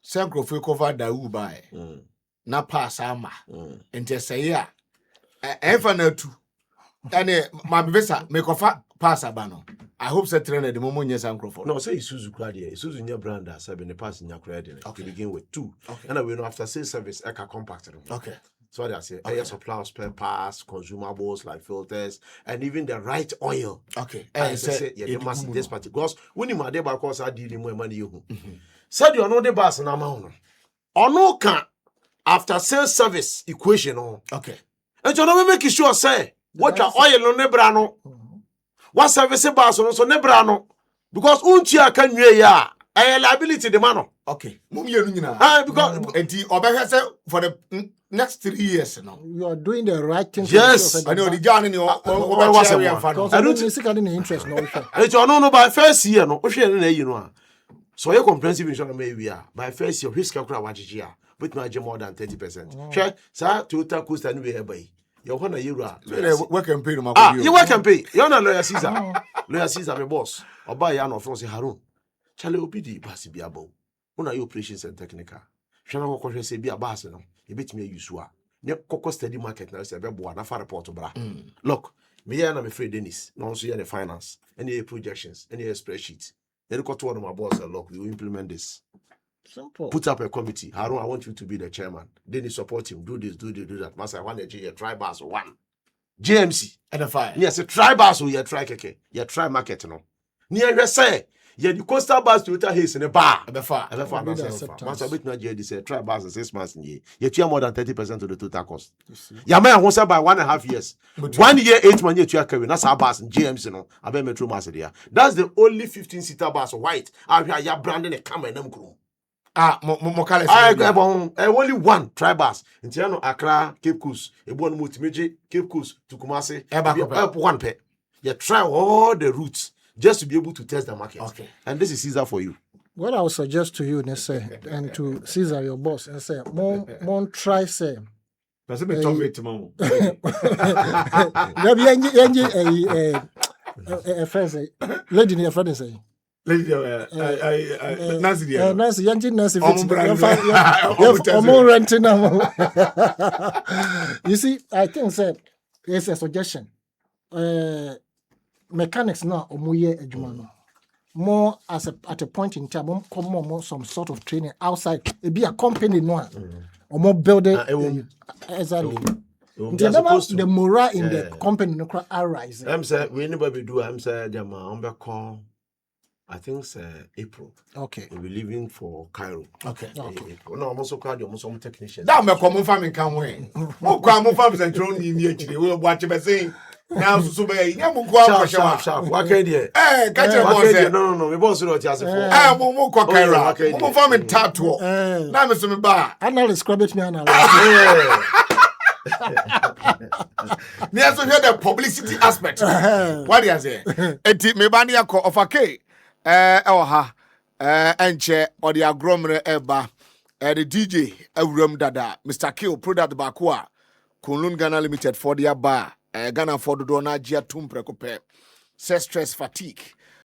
Speaker 1: Senkro fe cover da ubai na pass ama ente say ya efa na tu ene ma besa me kofa pass abano I hope say trainer the momo nyesa Senkro
Speaker 5: no say Isuzu crowd here Isuzu nya brand as be the pass nya crowd to begin with 2 and we know after sales service eka compact
Speaker 1: okay
Speaker 5: so I say air supply spare parts consumables like filters and even the right oil
Speaker 1: okay
Speaker 5: say yeah the mass this party because when you dey back cause I deal more money you said you know the boss na ma ono can after sales service equation
Speaker 1: okay
Speaker 5: and you know make sure say what your oil no nebra no what service boss no so nebra no because unti aka nwie ya liability the man
Speaker 1: okay mum yenu nyina
Speaker 5: because
Speaker 1: enti obehwe say for the next 3 years no
Speaker 2: you are doing the right thing.
Speaker 1: Yes I know the journey no
Speaker 2: I don't see any interest no
Speaker 5: and you know by first year no o hwe na yi no so your comprehensive insurance may be by first your risk calculate wajigia with my more than 30%. Check sir total cost and we buy. You want a euro.
Speaker 1: Work and pay no
Speaker 5: you work and pay. You're not lawyer Caesar. Lawyer Caesar my boss. Or buy an of France Haroun. Charlie OPD pass be abo. Una your operations and technical. Shana ko ko say be abas no. E betime yusua. Ne kokko steady market na say be bo na fa report bra. Look, me here na me free Dennis. No so here the finance, any projections, any spreadsheet. Then got one of my boss and look, we will implement this.
Speaker 2: Simple.
Speaker 5: Put up a committee. Haroun, I want you to be the chairman. Then you support him. Do this, do that. Master, I want a try bus or one. JMC.
Speaker 1: And a fire.
Speaker 5: Yes, a try bus or you try keke. You try market no. Near say Yeah, the coastal bus Toyota Haze in a bar.
Speaker 1: Ebefa.
Speaker 5: Ebefa na
Speaker 2: Acceptance.
Speaker 5: self. Once I bet na JD say try bus in 6 months in year. You more than 30% of the total cost. Yeah, man, I by 1.5 years. 1 year, 8 months, you are carrying. That's our bus in GMC, no. I bet Metro Mass there. That's the only 15-seater bus, white. I have branding a camera and them crew.
Speaker 1: Mokale.
Speaker 5: I have only one tri-bus. In Tiano, Accra, Cape Coast. A one multimedia, Cape Coast to Kumasi. Up one pair. You try all the routes just to be able to test the market.
Speaker 1: Okay.
Speaker 5: And this is Caesar for you.
Speaker 2: What I would suggest to you, say, and to Caesar, your boss, and say, more try say.
Speaker 1: That's me talk with tomorrow.
Speaker 2: A friend lady in your friend say.
Speaker 1: Lady, Nancy,
Speaker 2: Nancy, Nancy, renting. You see, I think that it's a suggestion. Mechanics now, more as at a point in time, more some sort of training outside. It be a company no, or more building. Exactly. The morale in the company no arise.
Speaker 5: I'm saying we never do. I'm saying I'm call. I think it's April.
Speaker 2: Okay.
Speaker 5: We'll be leaving for Cairo.
Speaker 1: Okay.
Speaker 5: April. No, I'm also called some technicians.
Speaker 1: That me come farming come way. Mo come farm central ni mi actually. We watch be saying now so be ya mo go
Speaker 5: sharp. What can you?
Speaker 1: Catch your boss.
Speaker 5: No. We boss do just for.
Speaker 1: Mo ko Cairo. Mo farming tattoo. Na me so me ba.
Speaker 2: Analyst scrub it me analyst.
Speaker 1: Near so hear the publicity aspect. What do you say? Enti me ba na of okay. Ha enche or the agromre eba the DJ Awuram Dada Mr. Kill product bakwa Kunlun Ghana Limited for the bar Ghana for the dona jia tumprekope stress fatigue